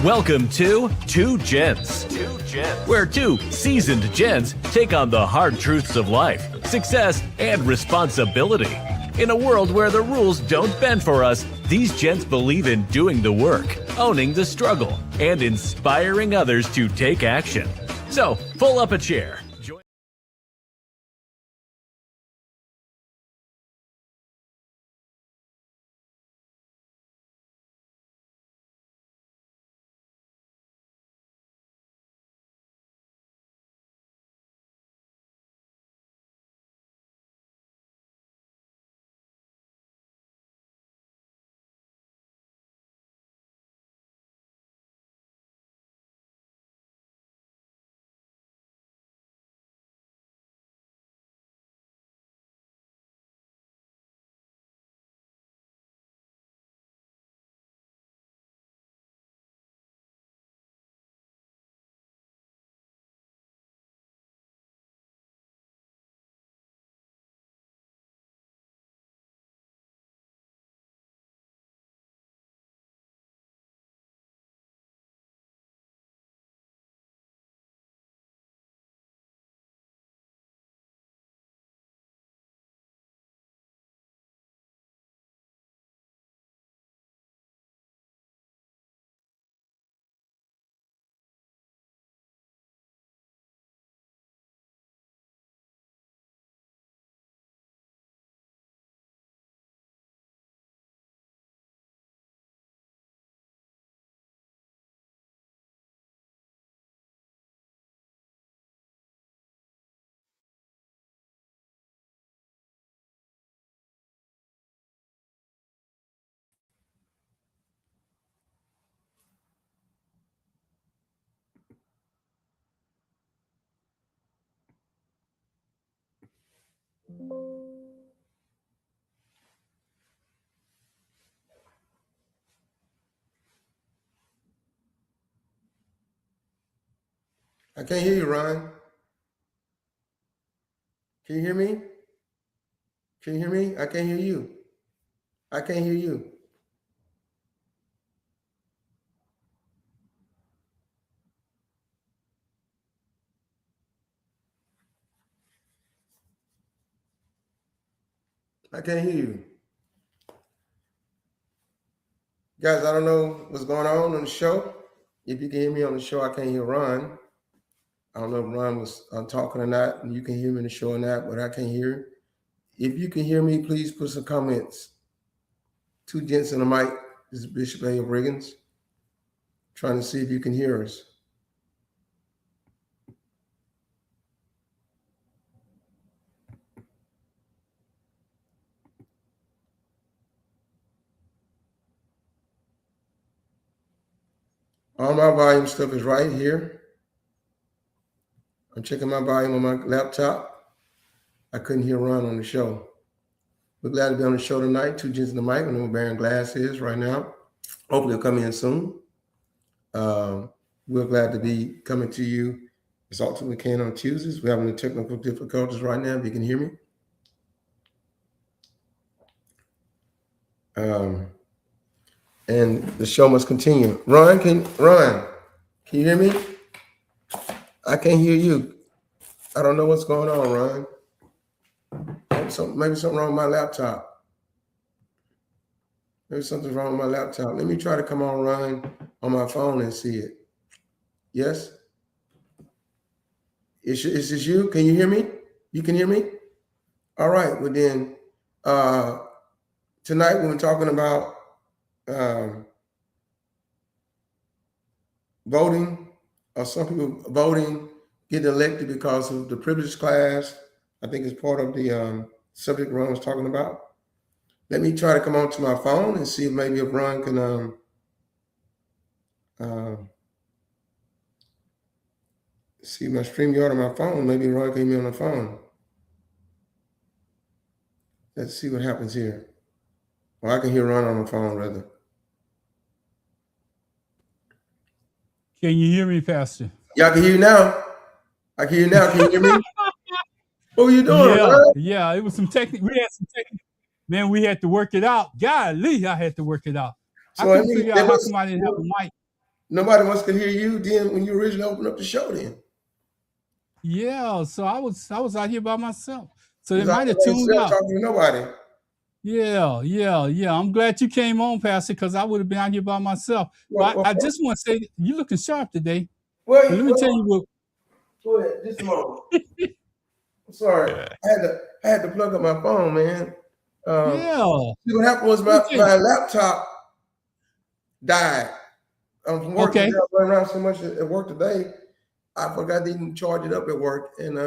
Welcome to Two Gents, where two seasoned gents take on the hard truths of life, success, and responsibility. In a world where the rules don't bend for us, these gents believe in doing the work, owning the struggle, and inspiring others to take action. So, pull up a chair. I can't hear you, Ron. Can you hear me? Can you hear me? I can't hear you. I can't hear you. I can't hear you. Guys, I don't know what's going on the show. If you can hear me on the show, I can't hear Ron. I don't know if Ron was talking or not, and you can hear me in the show or not, but I can't hear. If you can hear me, please put some comments. Two gents in the mic. This is Bishop A. of Riggins. Trying to see if you can hear us. All my volume stuff is right here. I'm checking my volume on my laptop. I couldn't hear Ron on the show. We're glad to be on the show tonight. Two gents in the mic. I know where Baron Glass is right now. Hopefully he'll come in soon. We're glad to be coming to you as often as we can on Tuesdays. We're having the technical difficulties right now, if you can hear me. And the show must continue. Ron, can you hear me? I can't hear you. I don't know what's going on, Ron. Maybe something wrong with my laptop. Maybe something's wrong with my laptop. Let me try to come on, Ron, on my phone and see it. Yes? Is this you? Can you hear me? You can hear me? All right. Well, then, tonight we're talking about voting, or some people voting, getting elected because of the privileged class. I think it's part of the subject Ron was talking about. Let me try to come on to my phone and see if maybe if Ron can see my StreamYard on my phone. Maybe Ron can hear me on the phone. Let's see what happens here. Well, I can hear Ron on the phone, rather. Can you hear me, Pastor? Yeah, I can hear you now. I can hear you now. Can you hear me? What were you doing, Ron? Yeah, it was some technical. We had some technical. Man, we had to work it out. Golly, I had to work it out. So couldn't figure out how come I didn't have a mic. Nobody else could hear you then when you originally opened up the show then. Yeah, so I was out here by myself. So they I might have was tuned out. talking to nobody. Yeah. I'm glad you came on, Pastor, because I would have been out here by myself. But I just want to say you looking sharp today. Let me tell you what. Go ahead, just a moment. I'm sorry. I had to plug up my phone, man. See what happened was my laptop died. From work, okay. I run around so much at work today, I forgot to even charge it up at work. And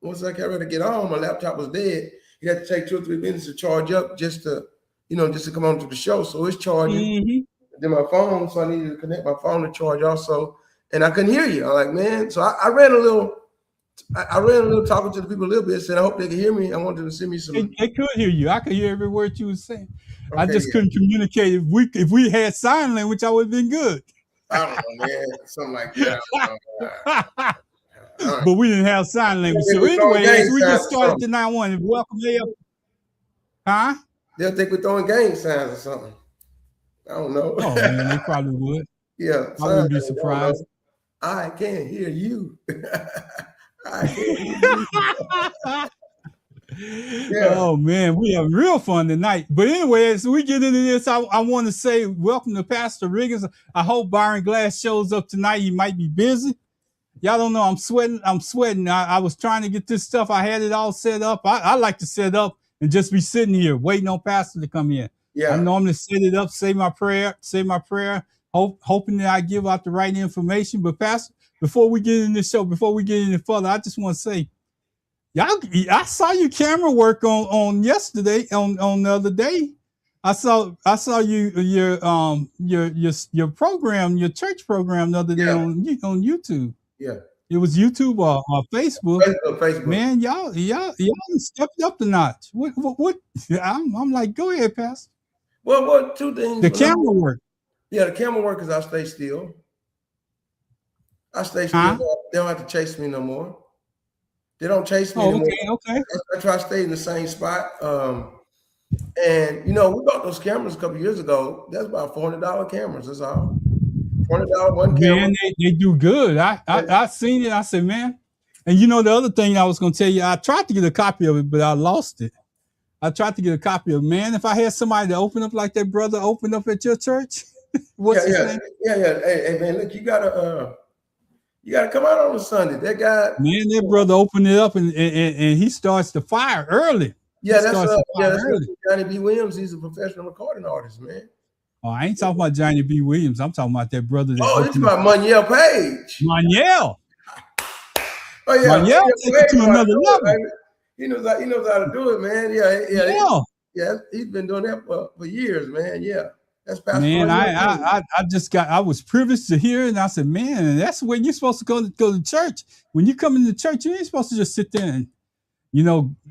once I got ready to get home, my laptop was dead. You had to take 2 or 3 minutes to charge up just to come on to the show. So it's charging. Mm-hmm. Then my phone, so I needed to connect my phone to charge also. And I couldn't hear you. I'm like, man. So I ran a little talking to the people a little bit, saying I hope they can hear me. I wanted them to send me some. They could hear you. I could hear every word you were saying. Okay, I just couldn't communicate. If we had sign language, I would have been good. I don't know, man. Something like that. But we didn't have sign language. So anyway, as we get started tonight, I want to welcome you. Huh? They'll think we're throwing gang signs or something. I don't know. Oh man, they probably would. Yeah, I wouldn't be surprised. I can't hear you. I can't hear you. Yeah. Oh man, we have real fun tonight. But anyway, as we get into this, I want to say welcome to Pastor Riggins. I hope Byron Glass shows up tonight. He might be busy. Y'all don't know. I'm sweating. I was trying to get this stuff. I had it all set up. I like to set up and just be sitting here waiting on Pastor to come in. Yeah. I normally set it up, say my prayer, hoping that I give out the right information. But Pastor, before we get in the show, before we get any further, I just want to say, I saw your camera work on yesterday, on the other day. I saw your program, your church program the other day on YouTube. Yeah. It was YouTube or Facebook. Facebook. Man, y'all stepped up the notch. What? I'm like, go ahead, Pastor. Well, 2 things. The camera work. Yeah, the camera work is I stay still. I stay still. Huh? They don't have to chase me no more. They don't chase me anymore. Okay. I try to stay in the same spot. And we bought those cameras a couple years ago. That's about $400 cameras. That's all. $400 one camera. Man, they do good. I seen it. I said, man. And the other thing I was gonna tell you, I tried to get a copy of it, but I lost it. I tried to get a copy of it. Man, if I had somebody to open up like that brother opened up at your church, what's his name? Yeah. Hey, man, look, you gotta come out on a Sunday. That guy, man, that brother opened it up and he starts the fire early. Yeah, that's Johnny B. Williams. He's a professional recording artist, man. Oh, I ain't talking about Johnny B. Williams. I'm talking about that brother. It's about Manuel Page. Manuel. Oh yeah, Manuel took it to another level. He knows how to do it, man. Yeah. He's been doing that for years, man. Yeah. That's Pastor. Man, I was privileged to hear it, and I said, man, that's the way you're supposed to go to church. When you come into church, you ain't supposed to just sit there and,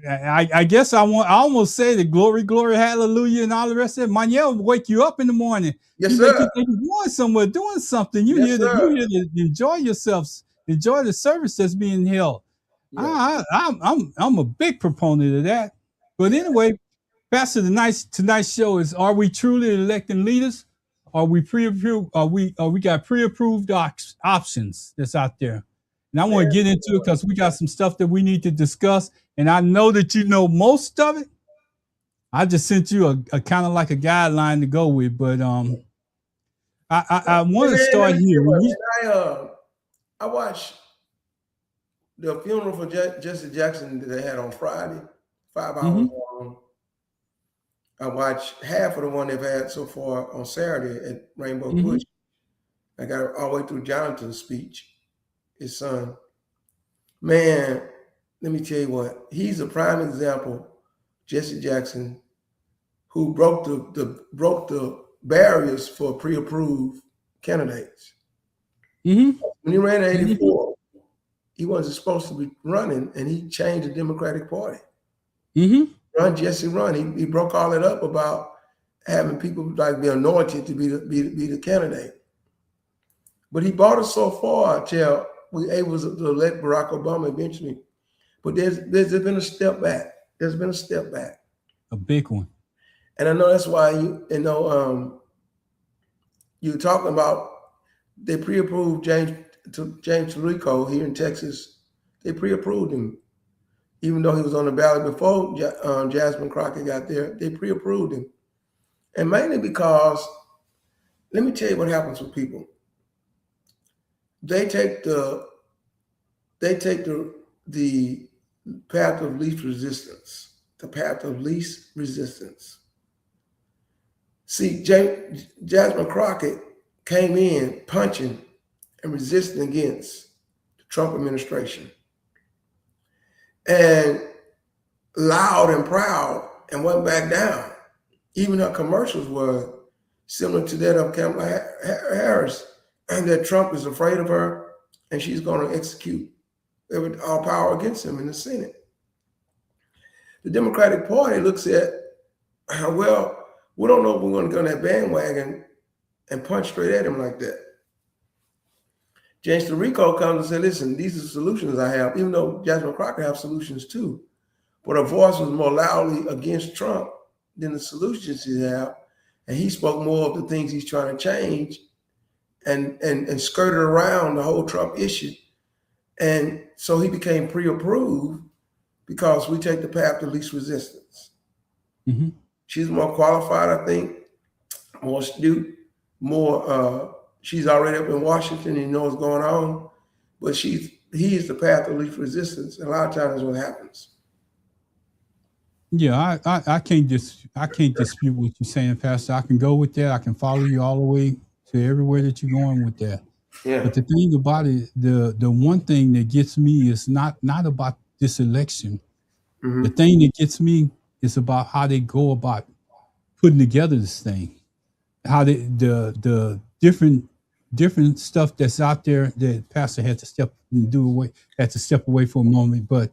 I guess I almost say the glory, hallelujah, and all the rest of it. Manuel will wake you up in the morning. Yes, sir. You think you're going somewhere, doing something. You're here to enjoy yourselves, enjoy the service that's being held. Yeah. I'm a big proponent of that. But anyway, Pastor, tonight's show is: Are we truly electing leaders? Are we pre-approved? We got pre-approved options that's out there? And I want to get into it because we got some stuff that we need to discuss. And I know that you know most of it. I just sent you a kind of like a guideline to go with, but I want to start here. I watched the funeral for Jesse Jackson that they had on Friday, 5 hours long. I watched half of the one they've had so far on Saturday at Rainbow Push. I got it all the way through Jonathan's speech, his son. Man, let me tell you what, he's a prime example, Jesse Jackson, who broke the barriers for pre-approved candidates. When he ran in 84, he wasn't supposed to be running, and he changed the Democratic Party. Jesse run. He broke all that up about having people like be anointed to be the candidate. But he brought us so far till we able to elect Barack Obama eventually. But there's been a step back. There's been a step back. A big one. And I know that's why You're talking about they pre-approved James Tarico here in Texas. They pre-approved him, even though he was on the ballot before Jasmine Crockett got there. They pre-approved him, and mainly because, let me tell you what happens with people. They take the path of least resistance. The path of least resistance. See, Jasmine Crockett came in punching and resisting against the Trump administration, and loud and proud, and went back down. Even her commercials were similar to that of Kamala Harris, and that Trump is afraid of her, and she's going to execute all power against him in the Senate. The Democratic Party looks at, well, we don't know if we're going to go on that bandwagon and punch straight at him like that. James Tarico comes and says, listen, these are the solutions I have, even though Jasmine Crockett have solutions too. But her voice was more loudly against Trump than the solutions he have. And he spoke more of the things he's trying to change and skirted around the whole Trump issue. And so he became pre-approved because we take the path of least resistance. Mm-hmm. She's more qualified, I think, more astute, she's already up in Washington and knows what's going on, but he is the path of least resistance. And a lot of times that's what happens. Yeah, I can't dispute what you're saying, Pastor. I can go with that. I can follow you all the way to everywhere that you're going with that. Yeah. But the thing about it, the one thing that gets me is not about this election. Mm-hmm. The thing that gets me is about how they go about putting together this thing. How the different stuff that's out there that Pastor had to step away for a moment. But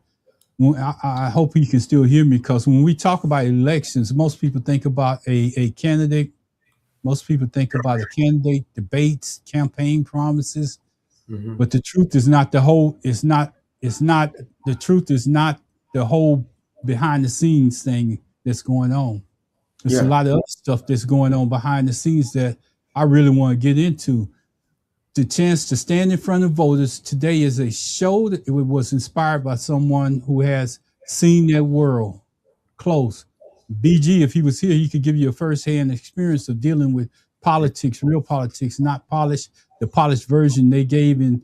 I hope he can still hear me, because when we talk about elections, most people think about a candidate. Most people think about a candidate, debates, campaign promises. Mm-hmm. But the truth is not the whole. The truth is not the whole behind the scenes thing that's going on. There's a lot of other stuff that's going on behind the scenes that I really want to get into. The chance to stand in front of voters today is a show that it was inspired by someone who has seen that world close. BG, if he was here, he could give you a firsthand experience of dealing with politics, real politics, not the polished version they gave that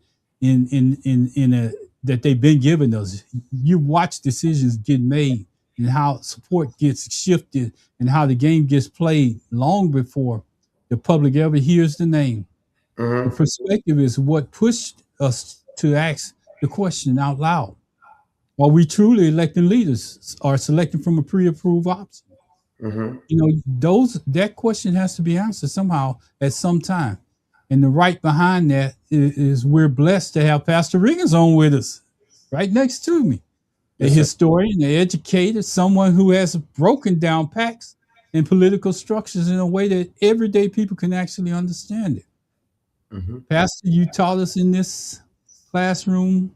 they've been giving us. You watch decisions get made and how support gets shifted and how the game gets played long before the public ever hears the name. Mm-hmm. The perspective is what pushed us to ask the question out loud. Are we truly electing leaders or selecting from a pre-approved option? Mm-hmm. That question has to be answered somehow at some time. And the right behind that is we're blessed to have Pastor Riggins on with us, right next to me. A historian, an educator, someone who has broken down pacts and political structures in a way that everyday people can actually understand it. Mm-hmm. Pastor, you taught us in this classroom,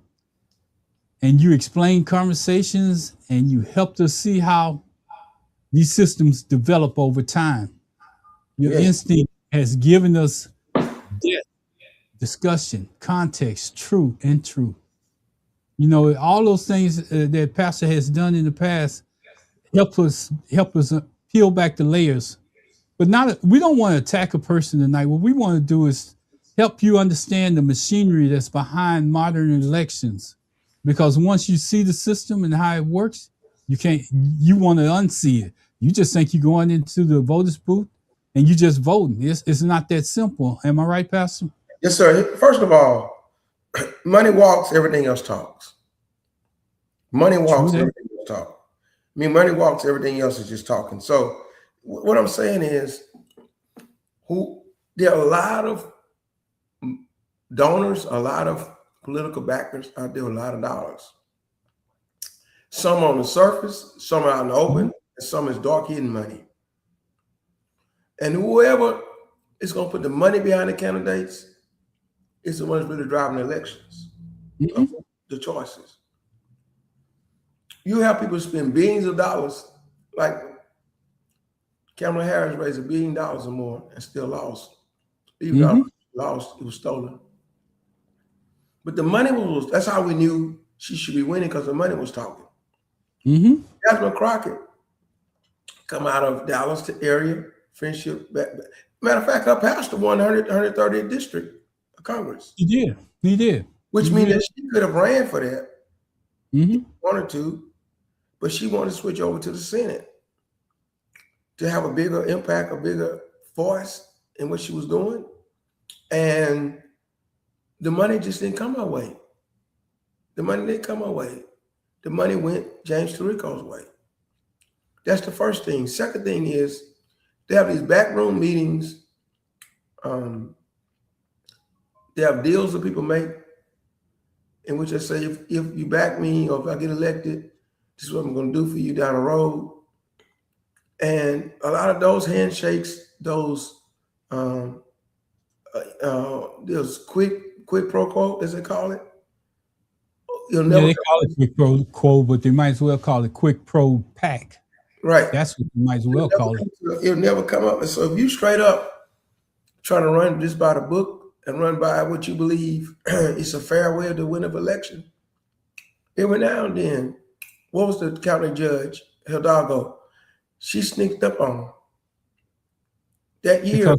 and you explained conversations, and you helped us see how these systems develop over time. Your instinct has given us depth, discussion, context, truth, and truth. All those things that Pastor has done in the past help us peel back the layers. But we don't want to attack a person tonight. What we want to do is help you understand the machinery that's behind modern elections. Because once you see the system and how it works, you want to unsee it. You just think you're going into the voters booth and you just voting. It's not that simple. Am I right, Pastor? Yes, sir. First of all, money walks, everything else talks. Money walks, everything else talks. Money walks, everything else is just talking. So what I'm saying is, there are a lot of donors, a lot of political backers out there, a lot of dollars. Some on the surface, some out in the open, and some is dark hidden money. And whoever is going to put the money behind the candidates is the ones really driving the elections, the choices. You have people spend billions of dollars, like Kamala Harris raised $1 billion or more and still lost Even though lost, it was stolen. But the money was, that's how we knew she should be winning, because the money was talking. Jasmine Crockett come out of Dallas to area, Friendship. Matter of fact, her pastor won 130th district of Congress. He did. Which means that she could have ran for that. Wanted to, but she wanted to switch over to the Senate to have a bigger impact, a bigger voice in what she was doing. And the money just didn't come her way. The money didn't come her way. The money went James Tarico's way. That's the first thing. Second thing is they have these backroom meetings. They have deals that people make in which they say, if you back me or if I get elected, this is what I'm going to do for you down the road. And a lot of those handshakes, those quid pro quo, as they call it. They call it quid pro quo, but they might as well call it quick pro pack. Right. That's what you might as well call it. It'll never come up. And so if you straight up trying to run just by the book and run by what you believe it's a fair way to win an election, every now and then, what was the county judge, Hidalgo? She sneaked up on him that year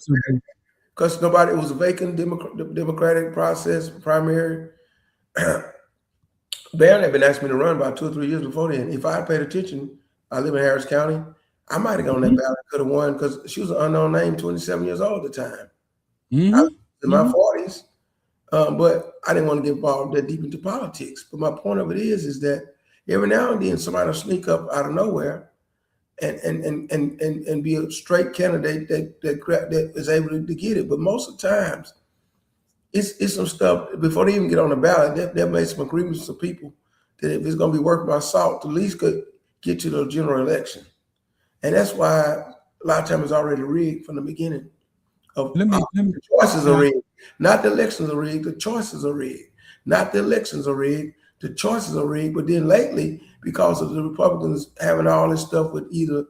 because nobody, it was a vacant democratic process, primary. Barron had been asking me to run about 2 or 3 years before then. If I had paid attention, I live in Harris County, I might have gone on that ballot, could have won, because she was an unknown name, 27 years old at the time. I was in my 40s, but I didn't want to get involved that deep into politics. But my point of it is that every now and then somebody will sneak up out of nowhere and be a straight candidate that is able to get it. But most of the times, it's some stuff before they even get on the ballot. They've made some agreements with people that if it's going to be worth my salt, at least could get to the general election. And that's why a lot of times it's already rigged from the beginning. The choices are rigged. Not the elections are rigged, the choices are rigged. Not the elections are rigged, the choices are rigged. But then lately, because of the Republicans having all this stuff with either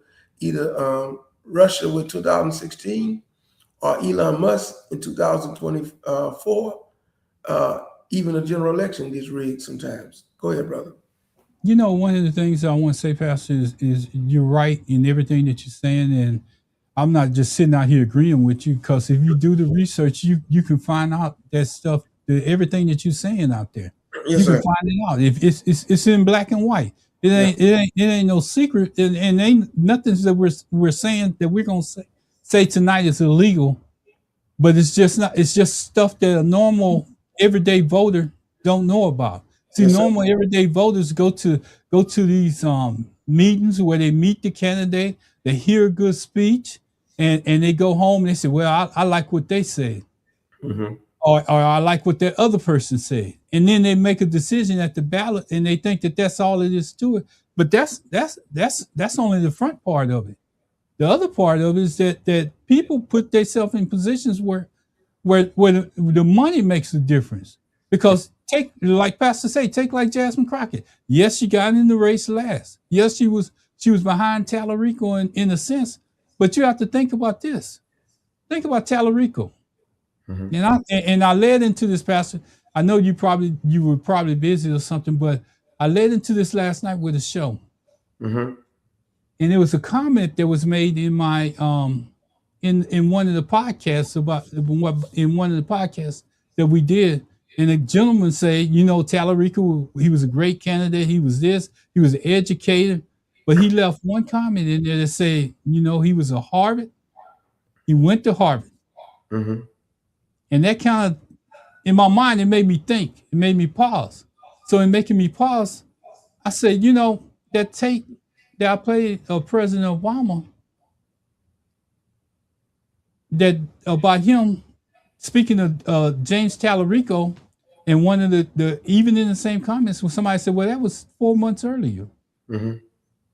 Russia with 2016 or Elon Musk in 2024, even the general election gets rigged sometimes. Go ahead, brother. You know, one of the things I want to say, Pastor, is you're right in everything that you're saying, and I'm not just sitting out here agreeing with you, because if you do the research, you can find out that stuff, everything that you're saying out there. Yes, you can sir. find it out. If it's in black and white. It ain't no secret, and ain't nothing that we're saying that we're gonna say tonight is illegal, but it's just not. It's just stuff that a normal everyday voter don't know about. See, normal everyday voters go to these meetings where they meet the candidate, they hear a good speech, and they go home and they say, well, I like what they said. Or I like what that other person said. And then they make a decision at the ballot and they think that that's all it is to it. But that's only the front part of it. The other part of it is that people put themselves in positions where the money makes a difference. Because take, like Pastor say, take like Jasmine Crockett. Yes, she got in the race last. Yes, she was behind Tallarico in a sense. But you have to think about this. Think about Tallarico. And I led into this, Pastor. I know you were probably busy or something, but I led into this last night with a show. And there was a comment that was made in my in one of the podcasts that we did. And a gentleman said, you know, Tallarico, he was a great candidate. He was this, he was educated, but he left one comment in there that said, you know, he was a Harvard. He went to Harvard. And that kind of, in my mind, it made me think. It made me pause. So in making me pause, I said, you know, that tape that I played of President Obama, that about him speaking of James Tallarico, and one of the even in the same comments when somebody said, well, that was 4 months earlier.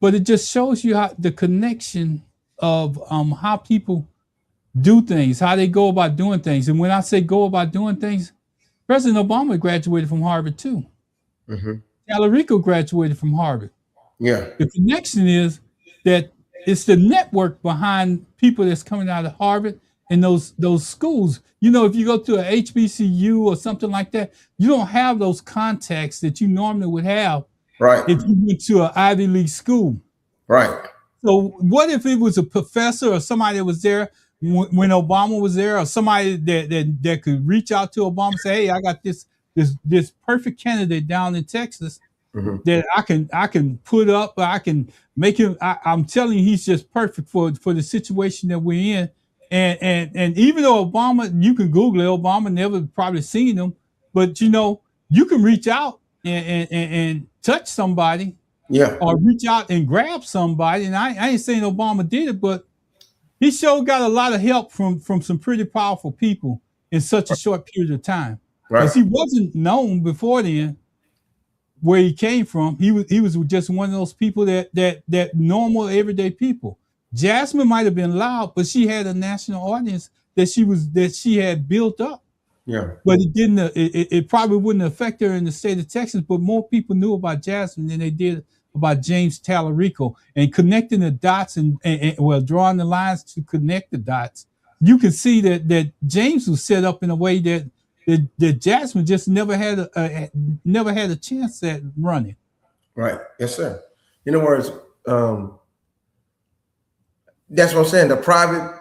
But it just shows you how the connection of how people do things, how they go about doing things. And when I say go about doing things, President Obama graduated from Harvard too. Tallarico graduated from Harvard. The connection is that it's the network behind people that's coming out of Harvard in those schools. If you go to a HBCU or something like that, you don't have those contacts that you normally would have Right. if you went to an Ivy League school. Right. So what if it was a professor or somebody that was there when Obama was there, or somebody that could reach out to Obama and say, hey, I got this perfect candidate down in Texas that I can put up, or I can make him. I'm telling you, he's just perfect for the situation that we're in. And even though Obama, you can Google it, Obama never probably seen him, but you can reach out and touch somebody. Yeah. Or reach out and grab somebody. And I ain't saying Obama did it, but he sure got a lot of help from some pretty powerful people in such a short period of time. Because he wasn't known before then where he came from. He was just one of those people that normal everyday people. Jasmine might have been loud, but she had a national audience that she had built up. Yeah. But it didn't. It probably wouldn't affect her in the state of Texas. But more people knew about Jasmine than they did about James Tallarico, and connecting the dots and drawing the lines to connect the dots. You can see that James was set up in a way that Jasmine just never had a chance at running. Right. Yes, sir. In other words, that's what I'm saying. The private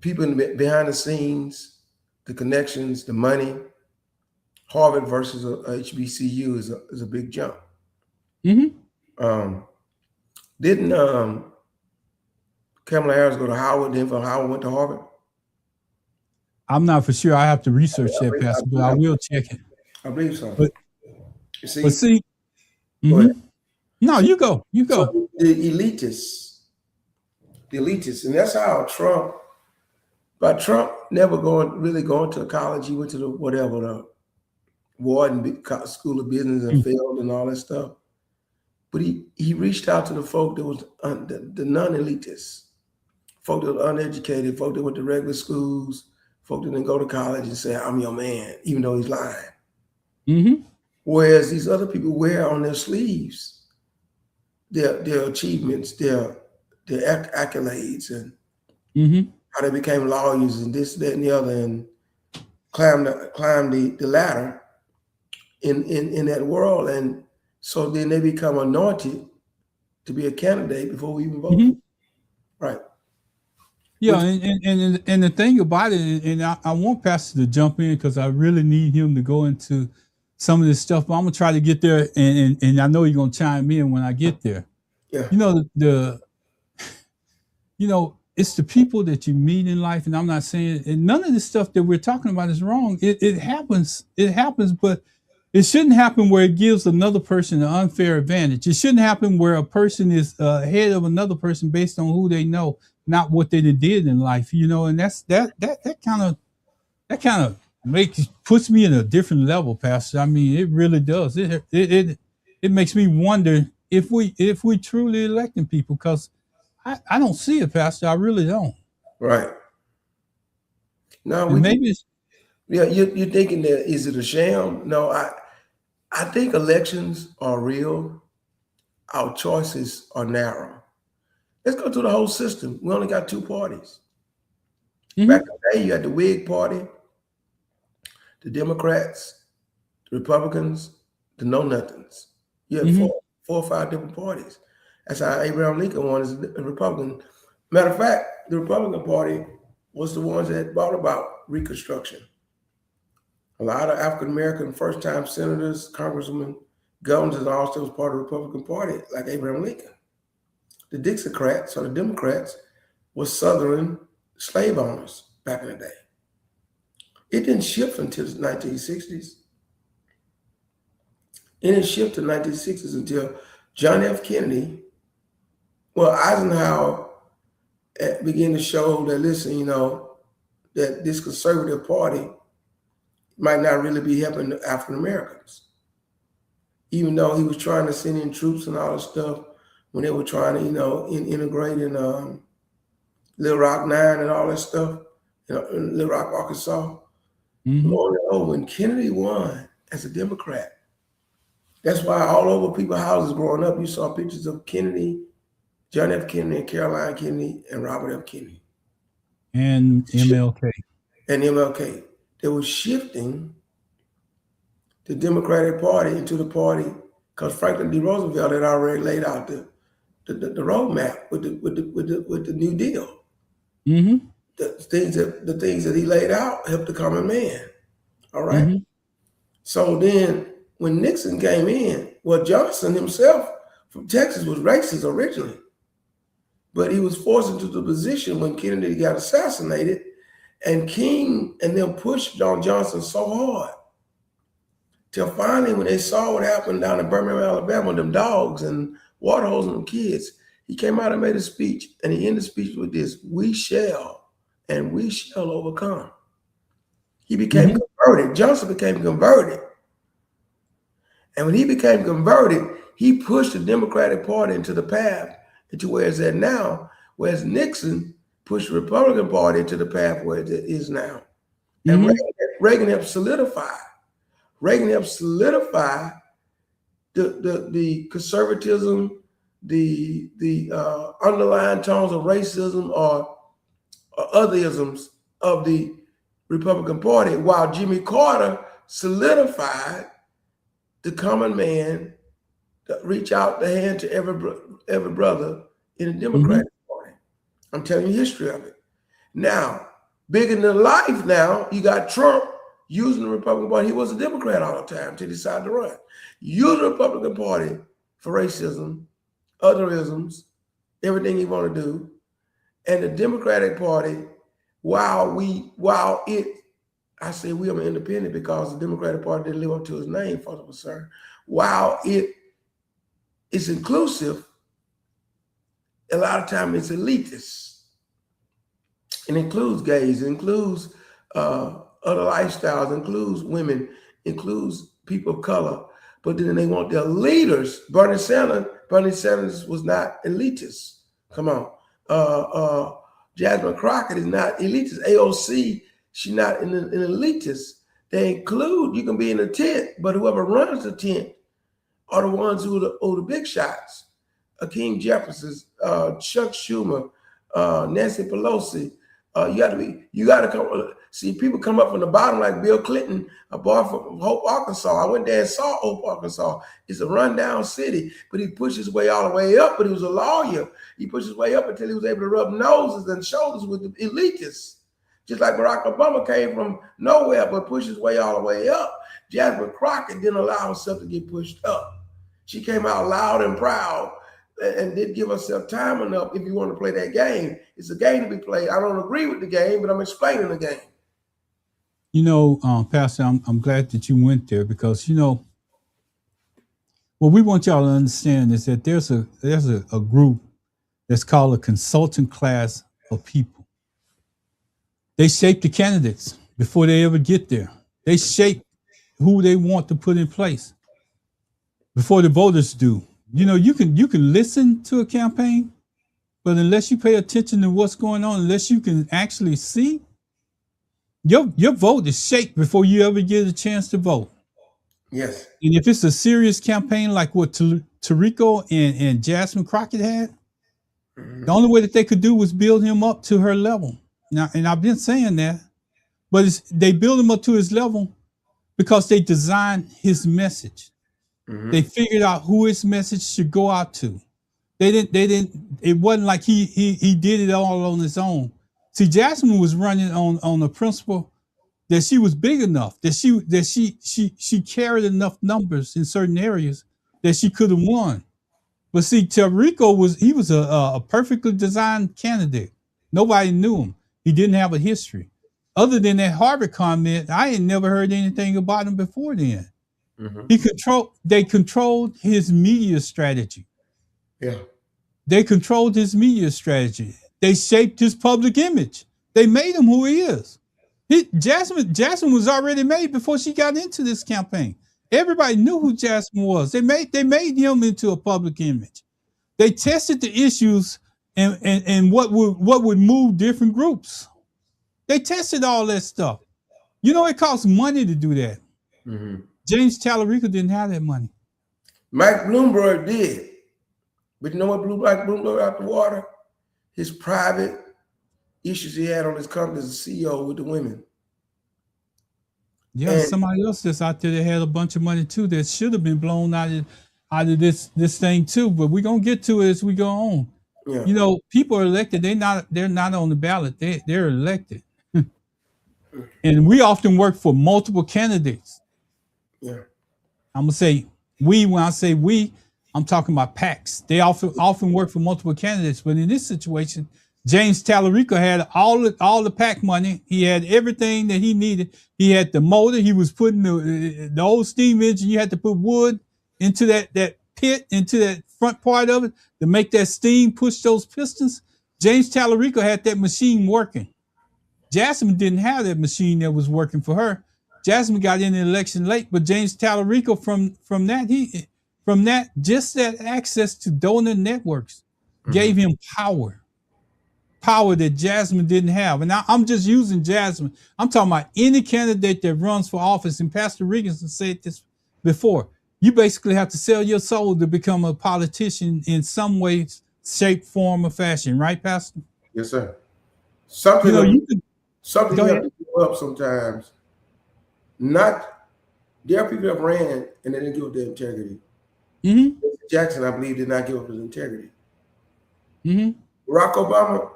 people behind the scenes, the connections, the money. Harvard versus a HBCU is a big jump. Mm-hmm. Didn't Kamala Harris go to Howard, then from Howard went to Harvard? I'm not for sure. I have to research that, Pastor, but I will check it. I believe so. But see, no, you go. So the elitists, and that's how Trump. But Trump never going to college. He went to the Wharton School of Business and failed and all that stuff. But he reached out to the folk that was the non-elitists, folk that were uneducated, folk that went to regular schools, folk that didn't go to college and say, I'm your man, even though he's lying. Mm-hmm. Whereas these other people wear on their sleeves their achievements, their accolades, and how they became lawyers and this, that, and the other, and climb the ladder in that world. And so then they become anointed to be a candidate before we even vote. Right. Yeah, and the thing about it, and I want Pastor to jump in because I really need him to go into some of this stuff, but I'm gonna try to get there, and I know you're gonna chime in when I get there. Yeah. It's the people that you meet in life, and I'm not saying, and none of this stuff that we're talking about is wrong. It happens, but it shouldn't happen where it gives another person an unfair advantage. It shouldn't happen where a person is ahead of another person based on who they know, not what they did in life. And that kind of puts me in a different level, Pastor. I mean, it really does. It makes me wonder if we truly electing people, because I don't see it, Pastor. I really don't. Right. No, you're thinking that is it a sham? No, I think elections are real. Our choices are narrow. Let's go through the whole system. We only got two parties. Back in the day, you had the Whig Party, the Democrats, the Republicans, the Know-Nothings. You had four or five different parties. That's how Abraham Lincoln won as a Republican. Matter of fact, the Republican Party was the ones that brought about Reconstruction. A lot of African-American first-time senators, congressmen, governors, and also was part of the Republican Party, like Abraham Lincoln. The Dixiecrats, or the Democrats, were Southern slave owners back in the day. It didn't shift until the 1960s. It didn't shift to the 1960s until John F. Kennedy, Eisenhower began to show that, listen, that this conservative party might not really be helping the African Americans. Even though he was trying to send in troops and all this stuff, when they were trying to, integrate in Little Rock 9 and all that stuff, in Little Rock, Arkansas. When Kennedy won as a Democrat, that's why all over people's houses growing up, you saw pictures of Kennedy, John F. Kennedy, and Caroline Kennedy, and Robert F. Kennedy. And MLK. They were shifting the Democratic Party into the party because Franklin D. Roosevelt had already laid out the roadmap with the New Deal. Mm-hmm. The things that he laid out helped the common man. All right. Mm-hmm. So then when Nixon came in, well, Johnson himself from Texas was racist originally, but he was forced into the position when Kennedy got assassinated, and King and them pushed John Johnson so hard till finally when they saw what happened down in Birmingham, Alabama, them dogs and water hosing them kids, he came out and made a speech, and he ended the speech with this: "We shall, and we shall overcome." He became converted. Johnson became converted. And when he became converted, he pushed the Democratic Party into the path into where it's at now, whereas Nixon pushed the Republican Party into the path where it is now. And Reagan helped solidify. Reagan helped solidify the conservatism, the underlying tones of racism or other isms of the Republican Party, while Jimmy Carter solidified the common man to reach out the hand to every brother in the Democratic Party. I'm telling you the history of it. Now, bigger than life now, you got Trump using the Republican Party. He was a Democrat all the time until he decided to run. Use the Republican Party for racism, other isms, everything he want to do. And the Democratic Party, I say we are independent because the Democratic Party didn't live up to his name, for the concern. While it is inclusive, a lot of time it's elitist. It includes gays, it includes other lifestyles, includes women, includes people of color. But then they want their leaders. Bernie Sanders was not elitist. Come on. Jasmine Crockett is not elitist. AOC, she's not an elitist. They include, you can be in a tent, but whoever runs the tent are the ones who are the big shots. Hakeem Jefferson, Chuck Schumer, Nancy Pelosi. You got to come. See, people come up from the bottom like Bill Clinton, a boy from Hope, Arkansas. I went there and saw Hope, Arkansas. It's a rundown city, but he pushed his way all the way up. But he was a lawyer. He pushed his way up until he was able to rub noses and shoulders with the elitists. Just like Barack Obama came from nowhere, but pushed his way all the way up. Jasmine Crockett didn't allow herself to get pushed up. She came out loud and proud and didn't give herself time enough if you want to play that game. It's a game to be played. I don't agree with the game, but I'm explaining the game. You know, Pastor, I'm glad that you went there because, you know, what we want y'all to understand is that there's a group that's called a consultant class of people. They shape the candidates before they ever get there. They shape who they want to put in place before the voters do. You know, you can listen to a campaign, but unless you pay attention to what's going on, unless you can actually see, your vote is shaped before you ever get a chance to vote. Yes. And if it's a serious campaign like what Tarico and Jasmine Crockett had, the only way that they could do was build him up to her level. Now, and I've been saying that, but they build him up to his level because they designed his message. They figured out who his message should go out to. It wasn't like he did it all on his own. See, Jasmine was running on the principle that she was big enough, that she carried enough numbers in certain areas that she could have won. But see, Tarico was a perfectly designed candidate. Nobody knew him. He didn't have a history. Other than that Harvard comment, I had never heard anything about him before then. They controlled his media strategy. Yeah. They controlled his media strategy. They shaped his public image. They made him who he is. Jasmine was already made before she got into this campaign. Everybody knew who Jasmine was. They made him into a public image. They tested the issues and what would move different groups. They tested all that stuff. You know, it costs money to do that. James Tallarico didn't have that money. Mike Bloomberg did. But you know what blew Mike Bloomberg out the water? His private issues he had on his company as a CEO with the women. Yeah, somebody else that's out there that had a bunch of money too that should have been blown out of this thing too. But we're gonna get to it as we go on. Yeah. You know, people are elected. They're not on the ballot. They're elected. And we often work for multiple candidates. Yeah. I'm gonna say we. When I say we, I'm talking about PACs. They often work for multiple candidates. But in this situation, James Tallarico had all the PAC money. He had everything that he needed. He had the motor. He was putting the old steam engine. You had to put wood into that pit, into that front part of it to make that steam push those pistons. James Tallarico had that machine working. Jasmine didn't have that machine that was working for her. Jasmine got in the election late, but James Tallarico from that just that access to donor networks gave him power that Jasmine didn't have. And now I'm just using Jasmine. I'm talking about any candidate that runs for office. And Pastor Regan said this before. You basically have to sell your soul to become a politician in some way, shape, form, or fashion, right, Pastor? Yes, sir. Something you have to give up sometimes. There are people that ran and they didn't give up their integrity. Jackson, I believe, did not give up his integrity. Barack Obama.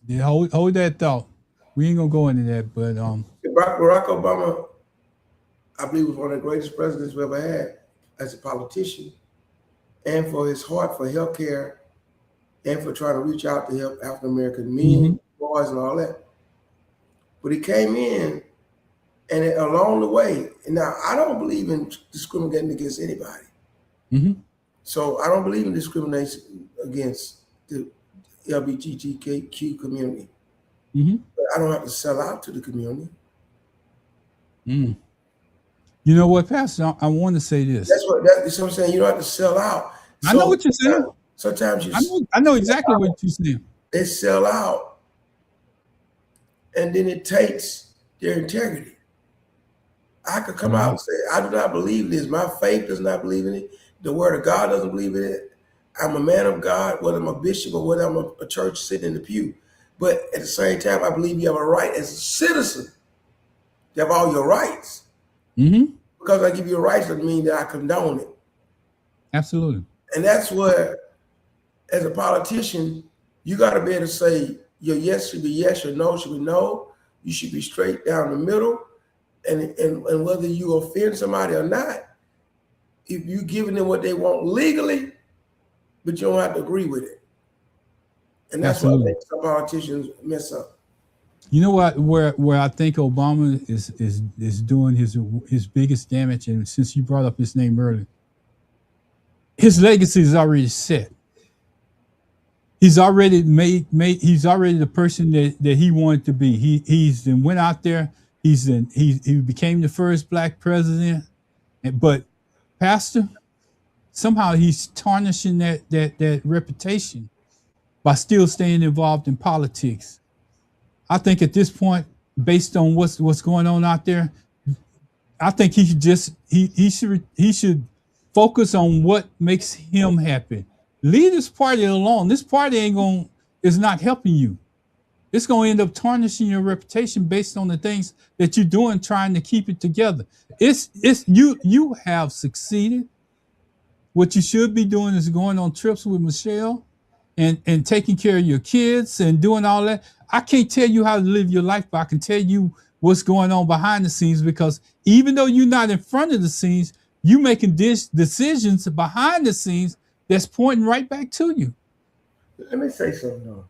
Yeah, hold that thought. We ain't gonna go into that, but Barack Obama, I believe, was one of the greatest presidents we ever had as a politician, and for his heart for healthcare, and for trying to reach out to help African American men, boys, and all that. But he came in, and along the way, and now I don't believe in discriminating against anybody. So I don't believe in discrimination against the LGBTQ community. But I don't have to sell out to the community. You know what, Pastor? I want to say this. That's what I'm saying. You don't have to sell out. I know what you're saying. Sometimes I know exactly what you're saying. They sell out, and then it takes their integrity. I could come out and say, I do not believe this. My faith does not believe in it. The word of God doesn't believe in it. I'm a man of God, whether I'm a bishop or whether I'm a church sitting in the pew. But at the same time, I believe you have a right as a citizen. You have all your rights. Because I give you rights doesn't mean that I condone it. Absolutely. And that's where, as a politician, you got to be able to say your yes should be yes, your no should be no. You should be straight down the middle. And whether you offend somebody or not, if you're giving them what they want legally, but you don't have to agree with it. And that's what I think some politicians mess up. You know what? Where I think Obama is doing his biggest damage, and since you brought up his name earlier, his legacy is already set. He's already he's already the person that he wanted to be. He's then went out there. He became the first black president, but Pastor, somehow he's tarnishing that reputation by still staying involved in politics. I think at this point, based on what's going on out there, I think he should focus on what makes him happy. Leave this party alone. This party is not helping you. It's going to end up tarnishing your reputation based on the things that you're doing, trying to keep it together. You have succeeded. What you should be doing is going on trips with Michelle and taking care of your kids and doing all that. I can't tell you how to live your life, but I can tell you what's going on behind the scenes, because even though you're not in front of the scenes, you making decisions behind the scenes that's pointing right back to you. Let me say something though.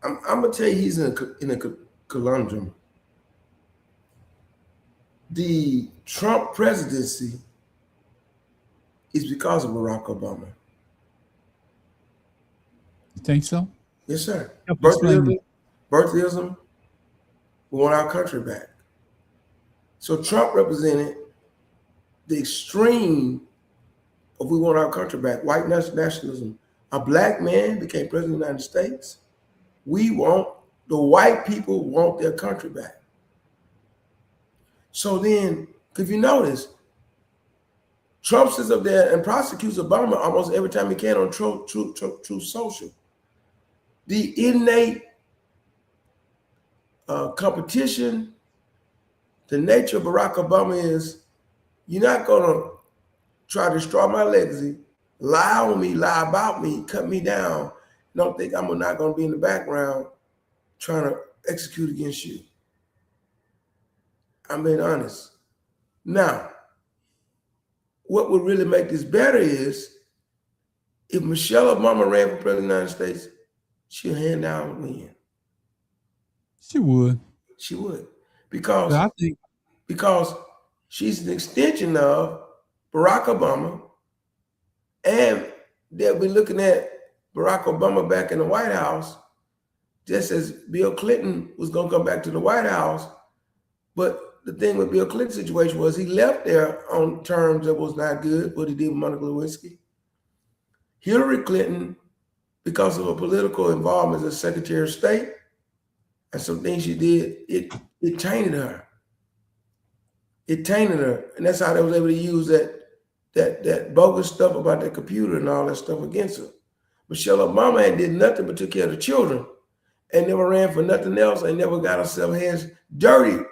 I'm gonna tell you, he's in a conundrum. The Trump presidency is because of Barack Obama. You think so? Yes, sir. Birtherism, we want our country back. So Trump represented the extreme of we want our country back, white nationalism. A black man became president of the United States. The white people want their country back. So then, if you notice, Trump sits up there and prosecutes Obama almost every time he can on Truth Social. The innate competition, the nature of Barack Obama is, you're not going to try to destroy my legacy, lie on me, lie about me, cut me down. Don't think I'm not going to be in the background trying to execute against you. I'm being honest. Now, what would really make this better is if Michelle Obama ran for president of the United States, she'll hand down and win. She would. She would. Because she's an extension of Barack Obama, and they'll be looking at Barack Obama back in the White House, just as Bill Clinton was going to come back to the White House. But the thing with Bill Clinton's situation was he left there on terms that was not good, what he did with Monica Lewinsky. Hillary Clinton, because of her political involvement as Secretary of State and some things she did, it tainted her. It tainted her. And that's how they was able to use that bogus stuff about the computer and all that stuff against her. Michelle Obama had did nothing but took care of the children and never ran for nothing else and never got herself hands dirty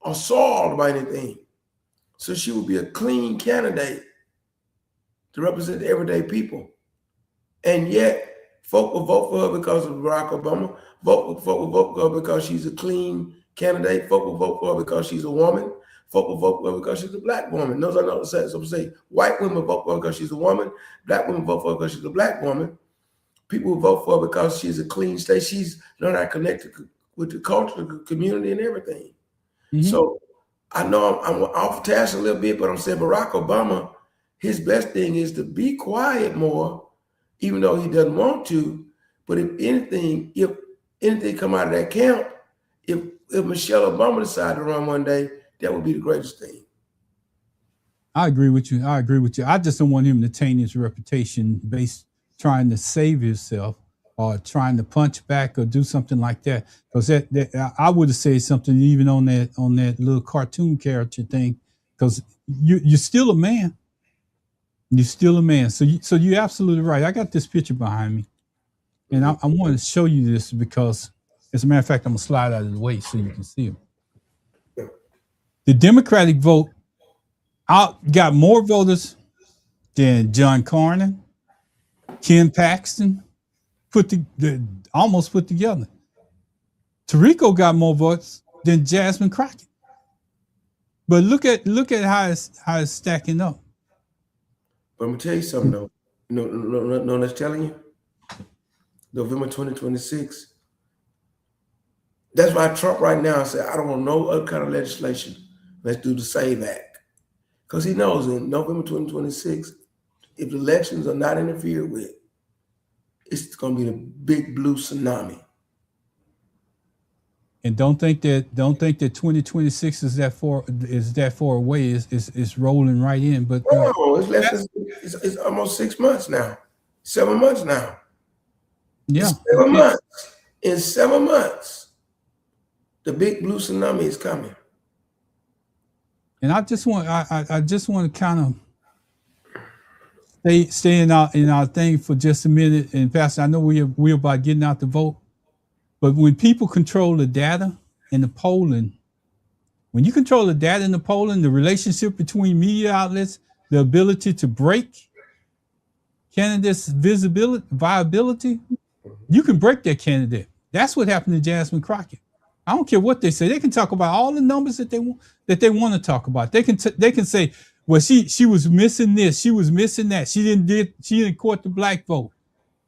or soiled by anything. So she would be a clean candidate to represent the everyday people. And yet, folk will vote for her because of Barack Obama. Folk will vote for her because she's a clean candidate. Folk will vote for her because she's a woman. Folk will vote for her because she's a black woman. Those are not the same. So say white women vote for her because she's a woman. Black women vote for her because she's a black woman. People will vote for her because she's a clean state. She's not connected with the culture, the community, and everything. Mm-hmm. So I know I'm off task a little bit, but I'm saying Barack Obama, his best thing is to be quiet more, even though he doesn't want to. But if anything come out of that camp, if Michelle Obama decided to run one day, that would be the greatest thing. I agree with you. I just don't want him to taint his reputation based trying to save himself or trying to punch back or do something like that. Because that I would have said something even on that little cartoon character thing. Because you're still a man. You're still a man. So you're absolutely right. I got this picture behind me, and I want to show you this because, as a matter of fact, I'm gonna slide out of the way so you can see him. The Democratic vote got more voters than John Cornyn, Ken Paxton almost put together. Tarico got more votes than Jasmine Crockett. But look at how it's stacking up. But I'm gonna tell you something though. No, that's telling you. November 2026. That's why Trump right now said, I don't want no other kind of legislation. Let's do the SAVE Act. Because he knows in November 2026, if the elections are not interfered with, it's going to be a big blue tsunami. And don't think that 2026 is that far away. It's rolling right in. But it's almost 6 months now, 7 months now. Yeah, 7 months. In 7 months, the big blue tsunami is coming. And I just want to kind of stay in our thing for just a minute. And Pastor, I know we're about getting out the vote, but when people control the data and the polling, when you control the data and the polling, the relationship between media outlets, the ability to break candidates' viability, you can break that candidate. That's what happened to Jasmine Crockett. I don't care what they say. They can talk about all the numbers that they want to talk about. They can say, well, she was missing this, she was missing that. She didn't court the black vote.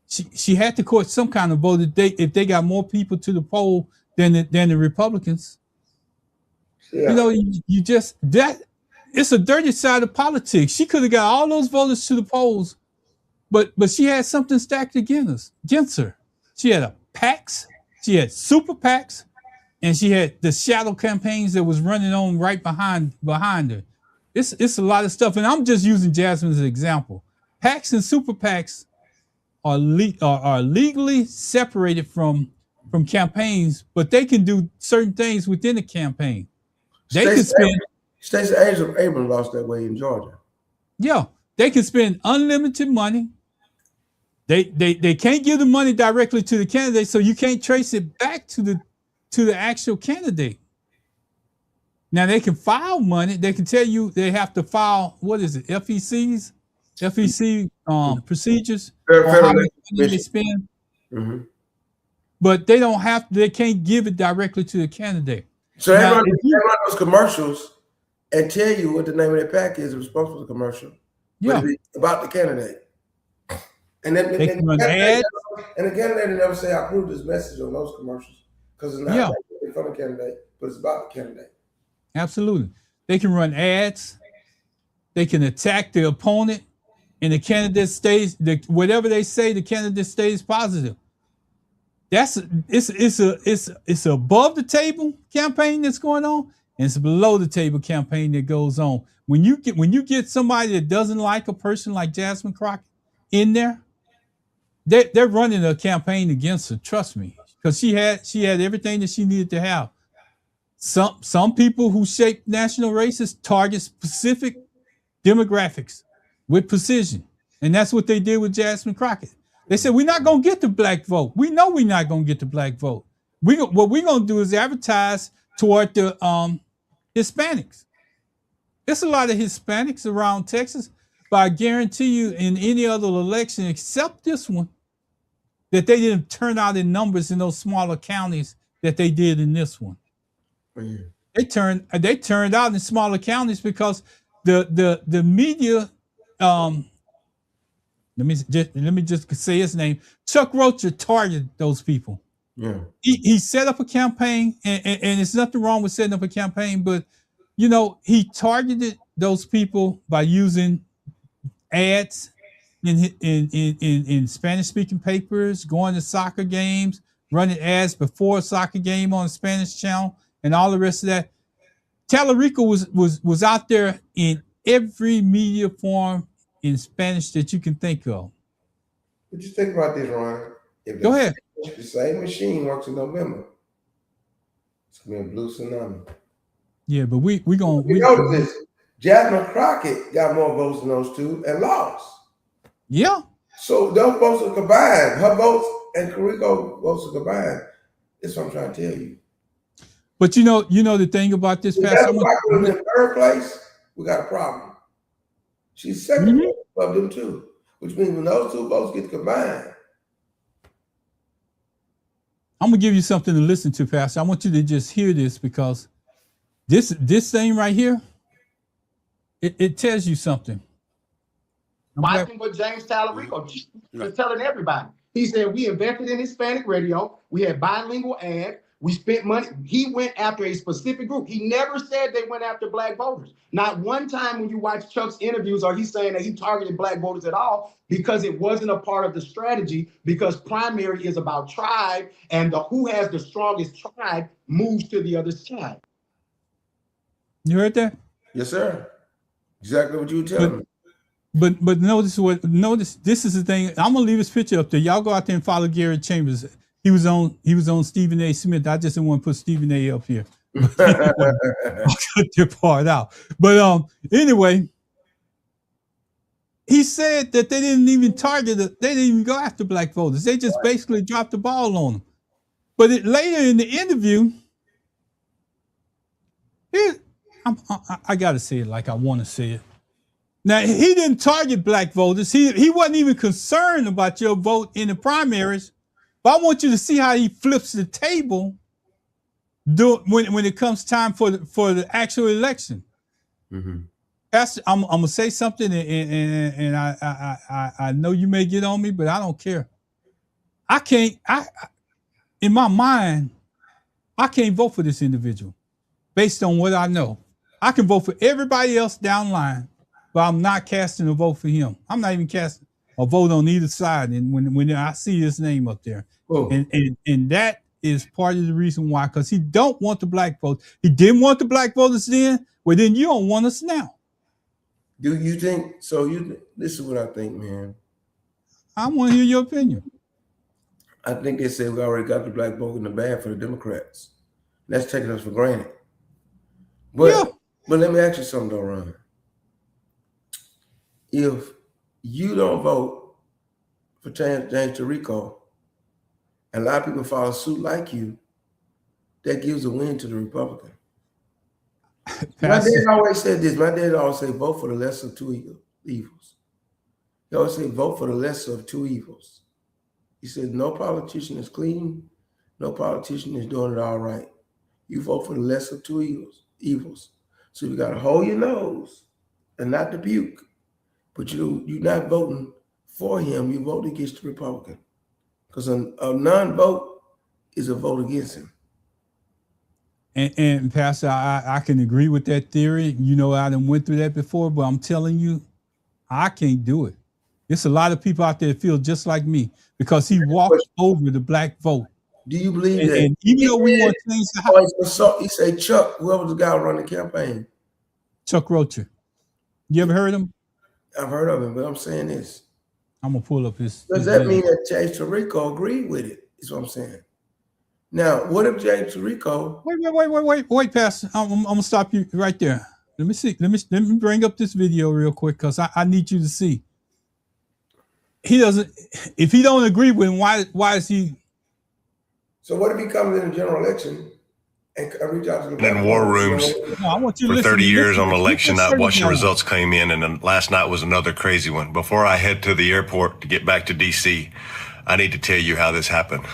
She had to court some kind of vote if they got more people to the poll than the Republicans. Yeah. You know, it's a dirty side of politics. She could have got all those voters to the polls, but she had something stacked against her. She had a PACs, she had super PACs, and she had the shadow campaigns that was running on right behind her. It's a lot of stuff, and I'm just using Jasmine as an example. PACs and super PACs are legally separated from campaigns, but they can do certain things within the campaign. They can spend. Stacey Abrams lost that way in Georgia. Yeah, they can spend unlimited money. They can't give the money directly to the candidate, so you can't trace it back to the actual candidate. Now they can file money. They can tell you they have to file, what is it, FEC procedures on how much money they spend. Mm-hmm. But they don't have. They can't give it directly to the candidate. So they run those commercials and tell you what the name of their pack is responsible for the commercial. Yeah, but it's about the candidate. And then they can run ads. And the candidate never say I approve this message on those commercials because it's not in front of the candidate, but it's about the candidate. Absolutely, they can run ads. They can attack the opponent, and the candidate stays. Whatever they say, the candidate stays positive. It's above the table campaign that's going on, and it's below the table campaign that goes on. When you get somebody that doesn't like a person like Jasmine Crockett in there, they're running a campaign against her. Trust me, because she had everything that she needed to have. Some people who shape national races target specific demographics with precision, and that's what they did with Jasmine Crockett. They said, we're not going to get the black vote. We know we're not going to get the black vote. What we're going to do is advertise toward the Hispanics. There's a lot of Hispanics around Texas, but I guarantee you in any other election except this one, that they didn't turn out in numbers in those smaller counties that they did in this one. Yeah. They turned out in smaller counties because the media, let me just say his name. Chuck Rocha targeted those people. Yeah. He set up a campaign, and there's nothing wrong with setting up a campaign, but he targeted those people by using ads in Spanish-speaking papers, going to soccer games, running ads before a soccer game on a Spanish channel, and all the rest of that. Tallarico was out there in every media form in Spanish that you can think of. But just think about this, Ron. Go ahead. If the same machine works in November, it's gonna be a blue tsunami. Yeah, but we notice this. Jasmine Crockett got more votes than those two and lost. Yeah. So those votes are combined. Her votes and Carrico votes are combined. That's what I'm trying to tell you. But you know the thing about this past summer. In third place, we got a problem. She's second above them two, which means when those two votes get combined. I'm gonna give you something to listen to, Pastor. I want you to just hear this because this thing right here, it tells you something. Watching what James Tallarico was telling everybody. He said, we invested in Hispanic radio. We had bilingual ads. We spent money. He went after a specific group. He never said they went after black voters. Not one time when you watch Chuck's interviews are he saying that he targeted black voters at all, because it wasn't a part of the strategy, because primary is about tribe, and who has the strongest tribe moves to the other side. You heard that? Yes, sir. Exactly what you were telling me. But notice this is the thing. I'm gonna leave this picture up there. Y'all go out there and follow Gary Chambers. He was on Stephen A. Smith. I just didn't want to put Stephen A. up here. I'll cut that part out. But anyway, he said that they didn't even target it. They didn't even go after black voters. They just basically dropped the ball on them. But later in the interview, I got to say it like I want to say it. Now, he didn't target black voters. He wasn't even concerned about your vote in the primaries. But I want you to see how he flips the table when it comes time for the actual election. Mm-hmm. Pastor, I'm gonna say something, and I know you may get on me, but I don't care. In my mind, I can't vote for this individual based on what I know. I can vote for everybody else down the line, but I'm not casting a vote for him. I'm not even casting a vote on either side. And when I see his name up there, and that is part of the reason why, because he don't want the black votes. He didn't want the black voters then. Well, then you don't want us now. Do you think so? This is what I think, man. I want to hear your opinion. I think they said we already got the black vote in the bag for the Democrats. That's taking us for granted. But let me ask you something, though, Ron. if you don't vote for James Tarico, and a lot of people follow suit like you, that gives a win to the Republican. My dad always said this. My dad always said, vote for the lesser of two evils. He always said, vote for the lesser of two evils. He said, no politician is clean. No politician is doing it all right. You vote for the lesser of two evils. So you got to hold your nose and not rebuke. But you're not voting for him. You vote against the Republican. Because a non-vote is a vote against him. And Pastor, I can agree with that theory. You know, I done went through that before, but I'm telling you, I can't do it. There's a lot of people out there that feel just like me because he walked over the black vote. Do you believe that? And even though we want to change the house. So he say Chuck, whoever the guy running the campaign. Chuck Rocher. You ever heard of him? I've heard of him, but I'm saying this. I'm going to pull up his. Does that mean that James Tarico agreed with it? Is what I'm saying. Now, what if James Tarico? Wait, Pastor. I'm gonna stop you right there. Let me see. Let me bring up this video real quick because I need you to see. He doesn't. If he don't agree with him, why is he? So what if he comes in the general election and reach out to the in war rooms for 30 years on election night, watching results came in, and then last night was another crazy one. Before I head to the airport to get back to D.C., I need to tell you how this happened.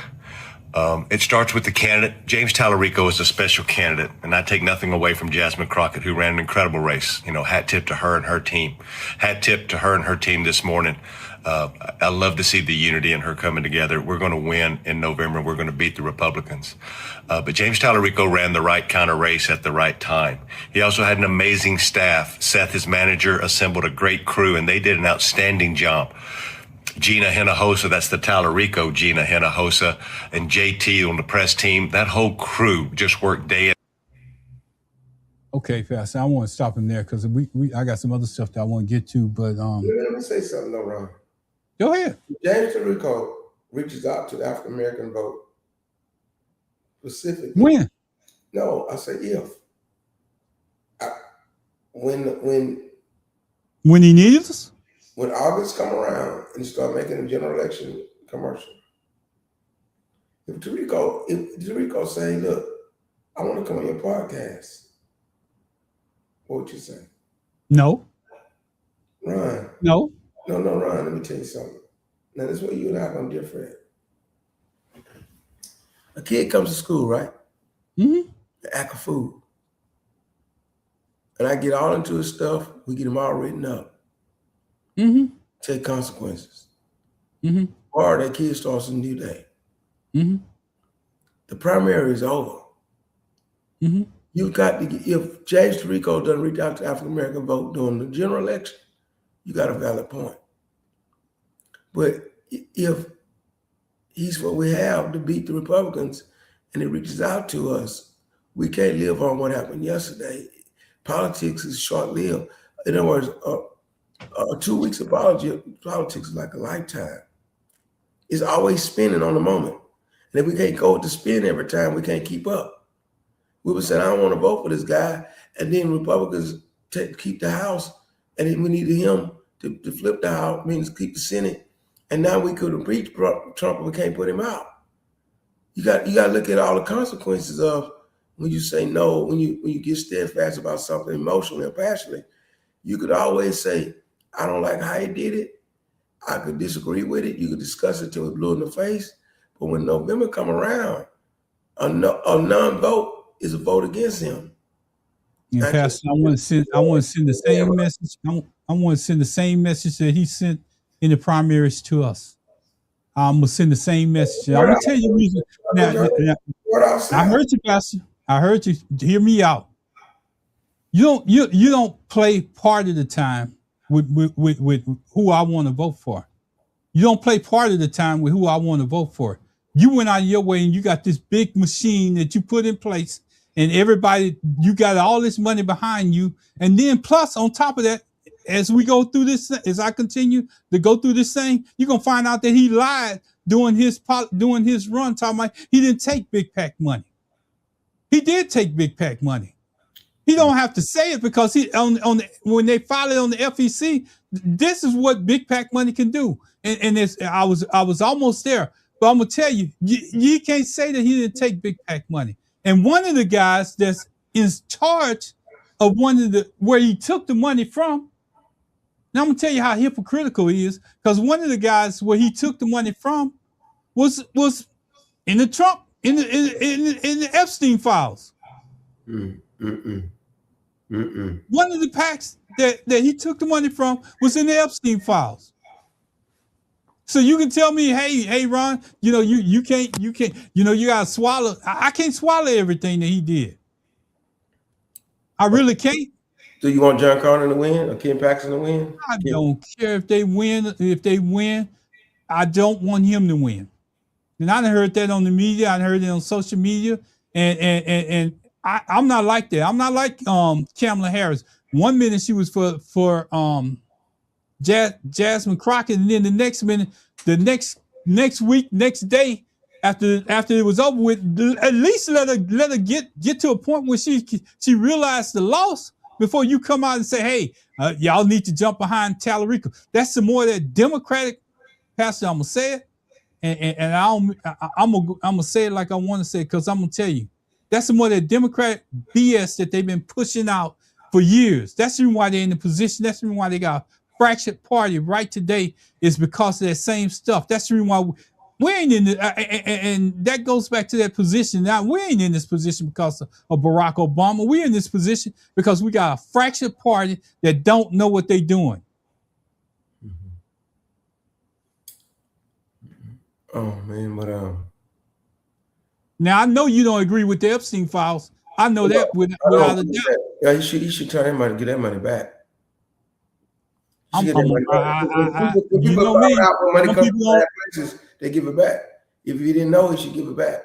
It starts with the candidate. James Tallarico is a special candidate, and I take nothing away from Jasmine Crockett, who ran an incredible race. You know, hat tip to her and her team. Hat tip to her and her team this morning. I love to see the unity and her coming together. We're going to win in November. We're going to beat the Republicans. But James Tallarico ran the right kind of race at the right time. He also had an amazing staff. Seth, his manager, assembled a great crew, and they did an outstanding job. Gina Hinojosa, that's the Tallarico Gina Hinojosa, and JT on the press team, that whole crew just worked day in. Okay, Pastor, I want to stop him there because I got some other stuff that I want to get to, but let me say something though, Ron. Go ahead. James Tallarico reaches out to the African American vote specifically. When? No, I say if. When he needs us? When August come around and start making a general election commercial, if Tallarico say, look, I want to come on your podcast, what would you say? No. Ron. No. No, Ron, let me tell you something. Now, this is where you and I are going to differ at. A kid comes to school, right? Mm-hmm. The act of food. And I get all into his stuff. We get them all written up. Mm-hmm. Take consequences. Mm-hmm. Or that kid starts a new day. Mm-hmm. The primary is over. Mm-hmm. You've got to get, if James Tallarico doesn't reach out to the African American vote during the general election, you got a valid point. But if he's what we have to beat the Republicans and he reaches out to us, we can't live on what happened yesterday. Politics is short-lived. In other words, 2 weeks of politics is like a lifetime. It's always spinning on the moment. And if we can't go with the spin every time, we can't keep up. We were saying, I don't want to vote for this guy. And then Republicans keep the House. And then we needed him to flip the House, means keep the Senate. And now we could impeach Trump and we can't put him out. You got to look at all the consequences of when you say no, when you get steadfast about something emotionally or passionately. You could always say, I don't like how he did it. I could disagree with it. You could discuss it till it blew in the face. But when November come around, a non-vote is a vote against him. Yeah, Pastor, I want to send the same message. I want to send the same message that he sent in the primaries to us. I'm gonna send the same message. I'm gonna tell you the reason. I heard you, Pastor. I heard you. Hear me out. You don't play part of the time with who I want to vote for. You don't play part of the time with who I want to vote for. You went out of your way and you got this big machine that you put in place, and everybody, you got all this money behind you, and then plus on top of that, as we go through this, as I continue to go through this thing, you're gonna find out that he lied doing his run, talking about he didn't take big PAC money. He did take big PAC money. He don't have to say it because he when they file it on the FEC, this is what big PAC money can do. And it's, I was almost there, but I'm gonna tell you, you can't say that he didn't take big PAC money. And one of the guys that's in charge of one of the where he took the money from. Now I'm gonna tell you how hypocritical he is, because one of the guys where he took the money from was in the Trump in the Epstein files. One of the PACs that he took the money from was in the Epstein files. So you can tell me, hey, Ron, you can't, you gotta swallow. I can't swallow everything that he did. I really can't. Do you want John Carter to win or Ken Paxton to win? I don't care if they win. If they win, I don't want him to win. And I heard that on the media. I heard it on social media, and I'm not like that. I'm not like Kamala Harris. 1 minute she was for Jasmine Crockett, and then the next minute, the next week, next day, after it was over with, at least let her get to a point where she realized the loss before you come out and say, hey, y'all need to jump behind Tallarico. That's some more of that Democratic, Pastor. I'm gonna say it, and I'm gonna say it like I want to say it, because I'm gonna tell you, that's some more of that Democratic BS that they've been pushing out for years. That's the reason why they're in the position. That's the reason why they got a fractured party right today, is because of that same stuff. That's the reason why we ain't in the, and that goes back to that position. Now, we ain't in this position because of Barack Obama. We're in this position because we got a fractured party that don't know what they're doing. Oh man, but now I know you don't agree with the Epstein files. I know that without a doubt. Yeah, he should try that money, get that money back. You know me. Money comes from bad places, they give it back. If you didn't know, he should give it back.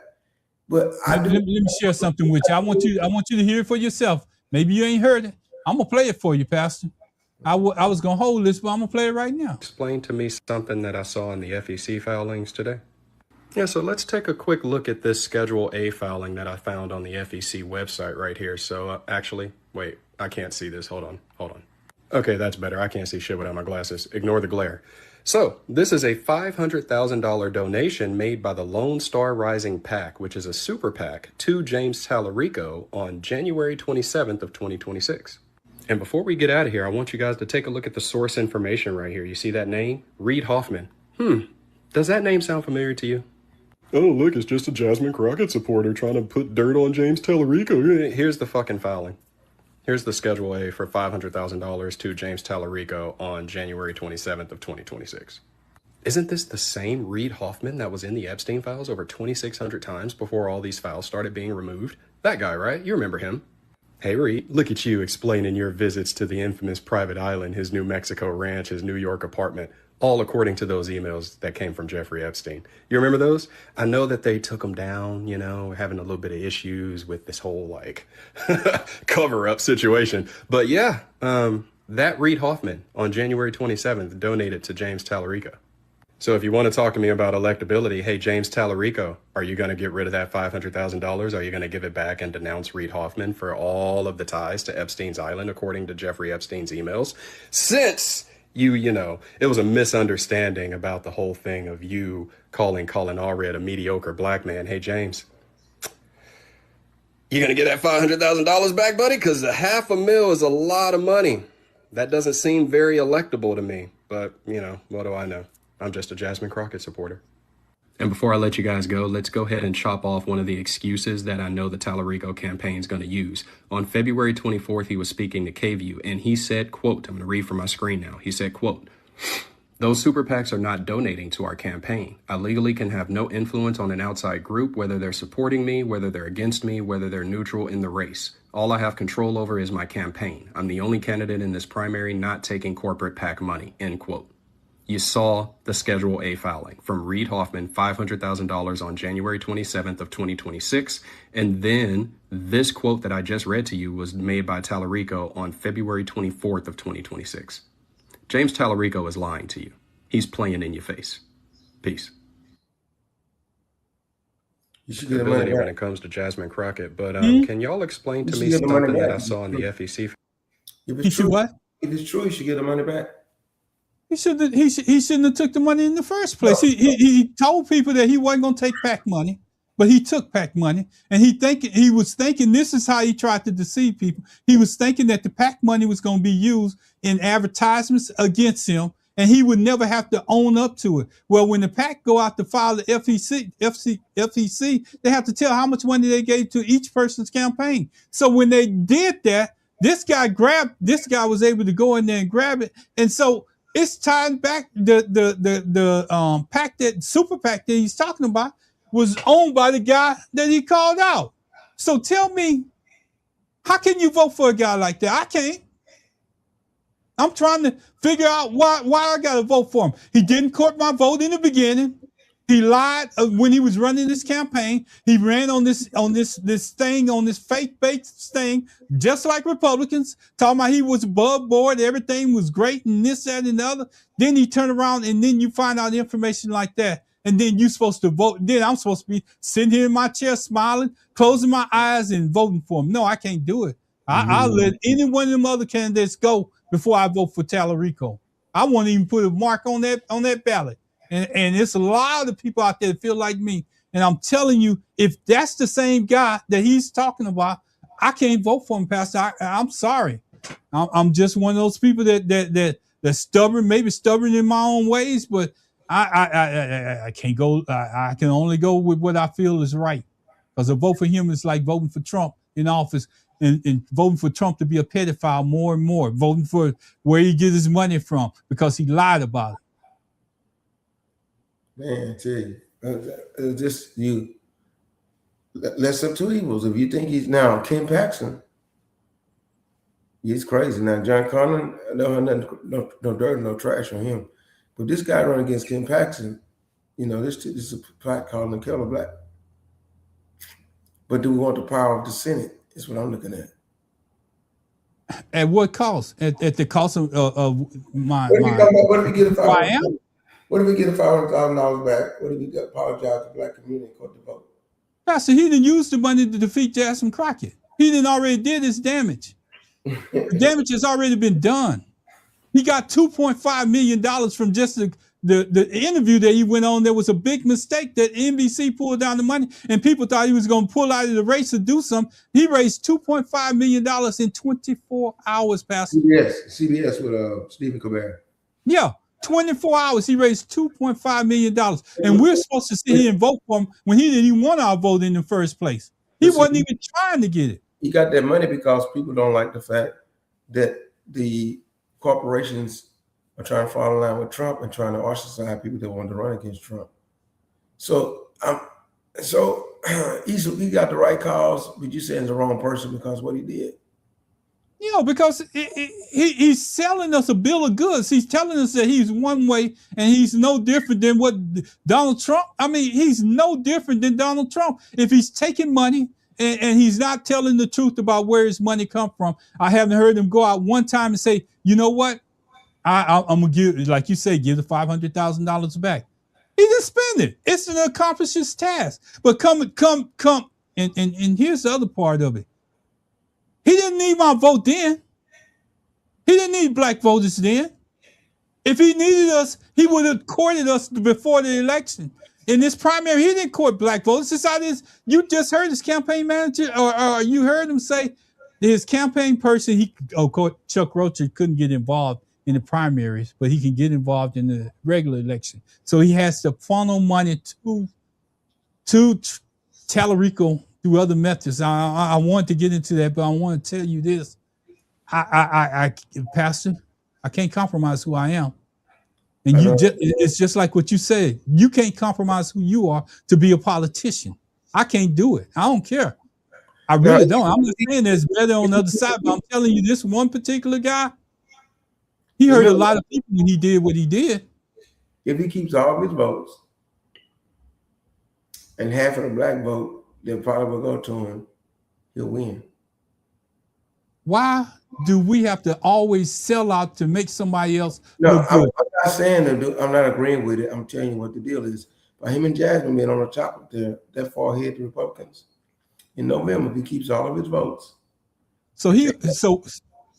But let me share something with you. I want you to hear it for yourself. Maybe you ain't heard it. I'm gonna play it for you, Pastor. I was gonna hold this, but I'm gonna play it right now. Explain to me something that I saw in the FEC filings today. Yeah, so let's take a quick look at this Schedule A filing that I found on the FEC website right here. So actually, wait, I can't see this. Hold on. Okay, that's better. I can't see shit without my glasses. Ignore the glare. So this is a $500,000 donation made by the Lone Star Rising PAC, which is a super PAC, to James Tallarico on January 27th of 2026. And before we get out of here, I want you guys to take a look at the source information right here. You see that name? Reid Hoffman. Does that name sound familiar to you? Oh, look, it's just a Jasmine Crockett supporter trying to put dirt on James Tallarico. Here's the fucking filing. Here's the Schedule A for $500,000 to James Tallarico on January 27th of 2026. Isn't this the same Reid Hoffman that was in the Epstein files over 2,600 times before all these files started being removed? That guy, right? You remember him. Hey, Reid, look at you explaining your visits to the infamous private island, his New Mexico ranch, his New York apartment, all according to those emails that came from Jeffrey Epstein. You remember those? I know that they took him down, having a little bit of issues with this whole, cover-up situation. But yeah, that Reid Hoffman on January 27th donated to James Tallarico. So if you want to talk to me about electability, hey, James Tallarico, are you going to get rid of that $500,000? Are you going to give it back and denounce Reid Hoffman for all of the ties to Epstein's Island, according to Jeffrey Epstein's emails? Since it was a misunderstanding about the whole thing of you calling Colin Allred a mediocre black man. Hey, James, you going to get that $500,000 back, buddy? Because $500,000 is a lot of money. That doesn't seem very electable to me. But, what do I know? I'm just a Jasmine Crockett supporter. And before I let you guys go, let's go ahead and chop off one of the excuses that I know the Tallarico campaign is going to use. On February 24th, he was speaking to KVU, and he said, quote, I'm going to read from my screen now. He said, quote, those super PACs are not donating to our campaign. I legally can have no influence on an outside group, whether they're supporting me, whether they're against me, whether they're neutral in the race. All I have control over is my campaign. I'm the only candidate in this primary not taking corporate PAC money, end quote. You saw the Schedule A filing from Reid Hoffman, $500,000 on January 27th of 2026. And then this quote that I just read to you was made by Tallarico on February 24th of 2026. James Tallarico is lying to you. He's playing in your face. Peace. ability when it comes to Jasmine Crockett. But can y'all explain to me something that I saw in the FEC? If it's true, what? If it's true, he should get the money back. He shouldn't have took the money in the first place. No. He told people that he wasn't going to take PAC money, but he took PAC money, and he was thinking this is how he tried to deceive people. He was thinking that the PAC money was going to be used in advertisements against him, and he would never have to own up to it. Well, when the PAC go out to file the FEC, they have to tell how much money they gave to each person's campaign. So when they did that, this guy was able to go in there and grab it, and so it's tied back. The PAC, that super PAC that he's talking about, was owned by the guy that he called out. So tell me, how can you vote for a guy like that? I can't. I'm trying to figure out why I got to vote for him. He didn't court my vote in the beginning. He lied when he was running this campaign. He ran on this faith-based thing, just like Republicans, talking about he was above board, everything was great, and this, that, and the other. Then he turned around, and then you find out information like that, and then you're supposed to vote. Then I'm supposed to be sitting here in my chair, smiling, closing my eyes, and voting for him. No, I can't do it. I'll let any one of them other candidates go before I vote for Tallarico. I won't even put a mark on that ballot. And it's a lot of people out there that feel like me. And I'm telling you, if that's the same guy that he's talking about, I can't vote for him, Pastor. I'm sorry. I'm just one of those people that's stubborn, maybe stubborn in my own ways, but I can't go. I can only go with what I feel is right. Because a vote for him is like voting for Trump in office and voting for Trump to be a pedophile more and more, voting for where he gets his money from because he lied about it. Man, I tell you, just you. Less of two evils. If you think he's now Ken Paxton, he's crazy. Now John Conlon, no dirt, no trash on him. But this guy running against Ken Paxton, this is a plaque calling him Keller Black. But do we want the power of the Senate? Is what I'm looking at. At what cost? At the cost of my. What if we get What if we get $500,000 back? What if we apologize to the black community and court the vote? Pastor, he didn't use the money to defeat Jasmine Crockett. He didn't already did his damage. The damage has already been done. He got $2.5 million from just the interview that he went on. There was a big mistake that NBC pulled down the money, and people thought he was going to pull out of the race to do something. He raised $2.5 million in 24 hours, Pastor. CBS with Stephen Colbert. Yeah. 24 hours, he raised $2.5 million. And we're supposed to sit here and vote for him when he didn't even want our vote in the first place. He wasn't even trying to get it. He got that money because people don't like the fact that the corporations are trying to fall in line with Trump and trying to ostracize people that want to run against Trump. So he got the right cause, but you saying the wrong person because what he did. Because he's selling us a bill of goods. He's telling us that he's one way and he's no different than what Donald Trump. I mean, he's no different than Donald Trump. If he's taking money and he's not telling the truth about where his money come from, I haven't heard him go out one time and say, you know what? I'm going to give, like you say, give the $500,000 back. He didn't spend it. It's an accomplish his task. But come. And here's the other part of it. He didn't need my vote then. He didn't need black voters then. If he needed us, he would have courted us before the election. In this primary, he didn't court black voters. You just heard his campaign manager, or you heard him say his campaign person, Chuck Rocher couldn't get involved in the primaries, but he can get involved in the regular election. So he has to funnel money to Tallarico through other methods. I want to get into that, but I want to tell you this. Pastor, I can't compromise who I am. And it's just like what you said. You can't compromise who you are to be a politician. I can't do it. I don't care. I really don't. I'm not saying there's better on the other side, but I'm telling you, this one particular guy, he hurt a lot of people when he did what he did. If he keeps all of his votes and half of the black vote, that probably will go to him, he'll win. Why do we have to always sell out to make somebody else look good? I'm not saying I'm not agreeing with it. I'm telling you what the deal is. by him and Jasmine being on the top of that far ahead to Republicans. In November, he keeps all of his votes. So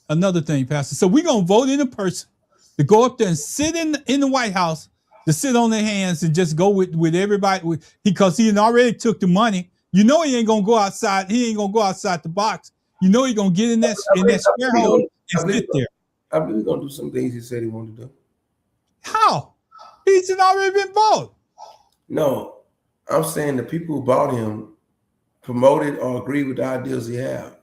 another thing, Pastor. So we're gonna vote in a person to go up there and sit in the White House, to sit on their hands and just go with everybody because he already took the money. You know he ain't gonna go outside. He ain't gonna go outside the box. You know he's gonna get in that square hole and sit there. I believe he's gonna do some things he said he wanted to do. How? He's already been bought. No, I'm saying the people who bought him promoted or agree with the ideas he have.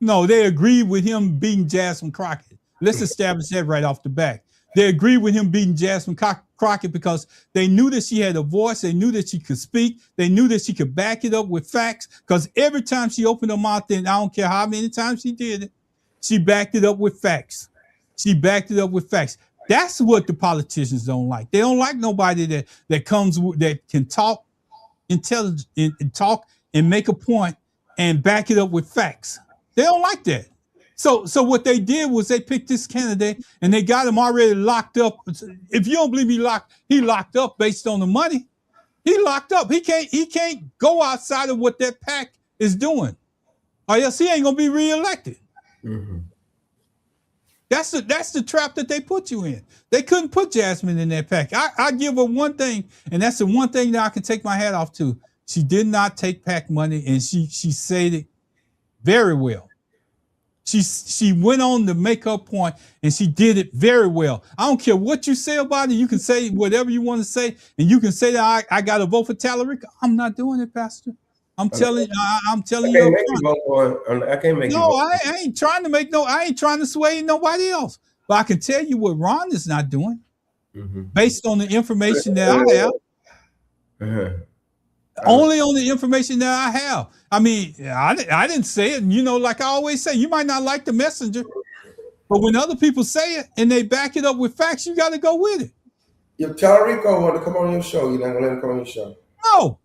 No, they agree with him beating Jasmine Crockett. Let's establish that right off the bat. They agree with him beating Jasmine Crockett because they knew that she had a voice. They knew that she could speak. They knew that she could back it up with facts. Because every time she opened her mouth, and I don't care how many times she did it, she backed it up with facts. She backed it up with facts. That's what the politicians don't like. They don't like nobody that can talk intelligent and talk and make a point and back it up with facts. They don't like that. So what they did was they picked this candidate and they got him already locked up. If you don't believe he locked up based on the money. He locked up. He can't go outside of what that PAC is doing, or else he ain't gonna be reelected. Mm-hmm. That's the trap that they put you in. They couldn't put Jasmine in that PAC. I give her one thing, and that's the one thing that I can take my hat off to. She did not take PAC money, and she said it very well. She went on to make her point, and she did it very well. I don't care what you say about it. You can say whatever you want to say, and you can say that I got to vote for Tallarica. I'm not doing it, Pastor. I'm telling you. I can't make. No, I ain't trying to make I ain't trying to sway nobody else. But I can tell you what Ron is not doing, based on the information that I have. Only on the information that I have. I mean, I didn't say it. You know, like I always say, you might not like the messenger, but when other people say it and they back it up with facts, you got to go with it. If Tallarica want to come on your show, you're not gonna let him come on your show. No.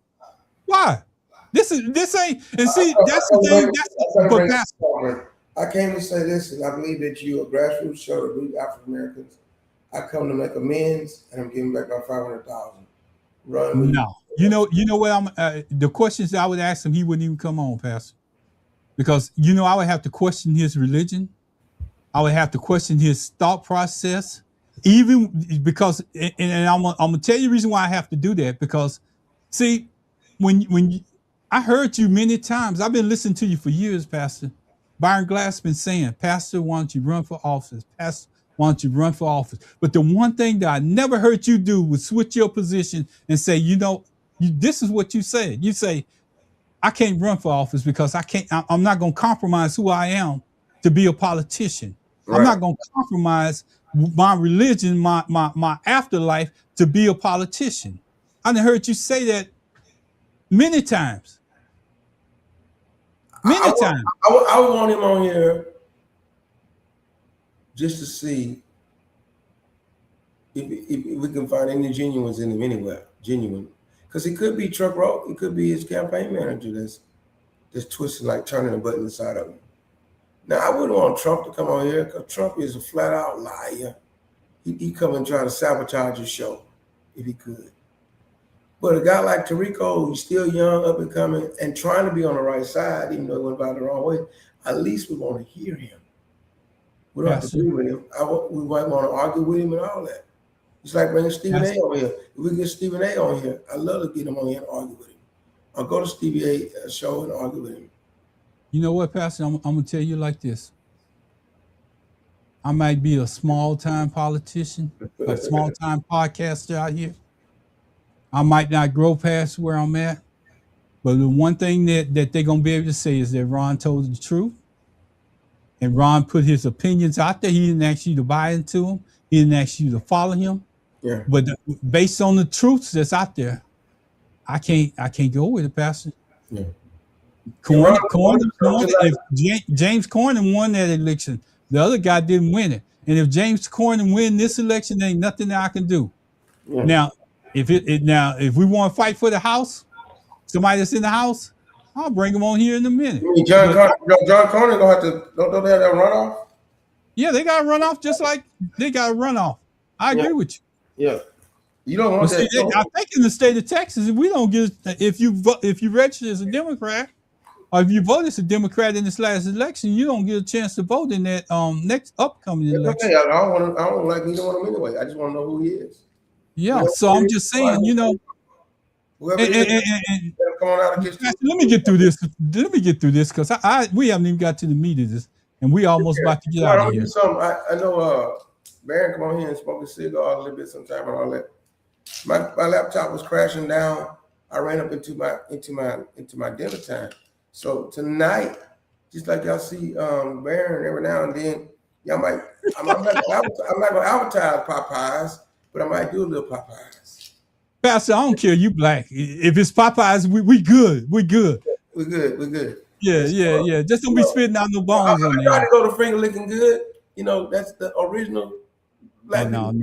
Why? This ain't. And see, that's the thing. I came to say this, and I believe that you're a grassroots show to reach African Americans. I come to make amends, and I'm giving back my $500,000. Run. No. You know what the questions that I would ask him, he wouldn't even come on, Pastor. Because I would have to question his religion. I would have to question his thought process. Even because and I'm gonna tell you the reason why I have to do that, because see, when I heard you many times, I've been listening to you for years, Pastor. Byron Glass been saying, Pastor, why don't you run for office? Pastor, why don't you run for office? But the one thing that I never heard you do was switch your position and say, this is what you said. You say, I can't run for office because I'm not going to compromise who I am to be a politician. Right. I'm not going to compromise my religion, my afterlife to be a politician. I done heard you say that many times. Many times. I want him on here just to see if we can find any genuines in him anywhere. Genuine. Because he could be Chuck Rowe. He could be his campaign manager that's twisting, like turning a button inside of him. Now, I wouldn't want Trump to come on here because Trump is a flat-out liar. He come and try to sabotage his show if he could. But a guy like Tarico, who's still young, up and coming, and trying to be on the right side, even though he went about the wrong way, at least we want to hear him. We don't have to agree with him. We might want to argue with him and all that. It's like bringing Stephen A. on here. If we get Stephen A. on here, I'd love to get him on here and argue with him. I'll go to Stevie A. show and argue with him. You know what, Pastor? I'm going to tell you like this. I might be a small-time politician, a small-time podcaster out here. I might not grow past where I'm at. But the one thing that they're going to be able to say is that Ron told the truth. And Ron put his opinions out there. He didn't ask you to buy into them. He didn't ask you to follow him. Yeah. But based on the truths that's out there, I can't go with it, Pastor. Yeah. If James Cornyn won that election, the other guy didn't win it. And if James Cornyn win this election, there ain't nothing that I can do. Yeah. Now, if we want to fight for the House, somebody that's in the House, I'll bring him on here in a minute. John Cornyn gonna have to don't they have that runoff? Yeah, they got a runoff just like they got a runoff. I agree with you. Yeah. You don't want See, that. I think in the state of Texas, we don't get if you register as a Democrat or if you vote as a Democrat in this last election, you don't get a chance to vote in that next upcoming election. Okay. I don't like either one of them anyway. I just want to know who he is. Yeah, so I'm just saying, you know. Whoever it is, come on out and get let me get through this. Let me get through this because we haven't even got to the meat of this, and we almost about to get out of here. I know Baron come on here and smoke a cigar a little bit sometime and all that. My laptop was crashing down. I ran up into my dinner time. So tonight, just like y'all see Baron every now and then, I'm not gonna advertise Popeyes, but I might do a little Popeyes. Pastor, I don't care. You black. If it's Popeyes, we good. We good. We're good. Yeah. Just don't be spitting out no bones on there. I try to go to finger licking good. You know, that's the original black No. The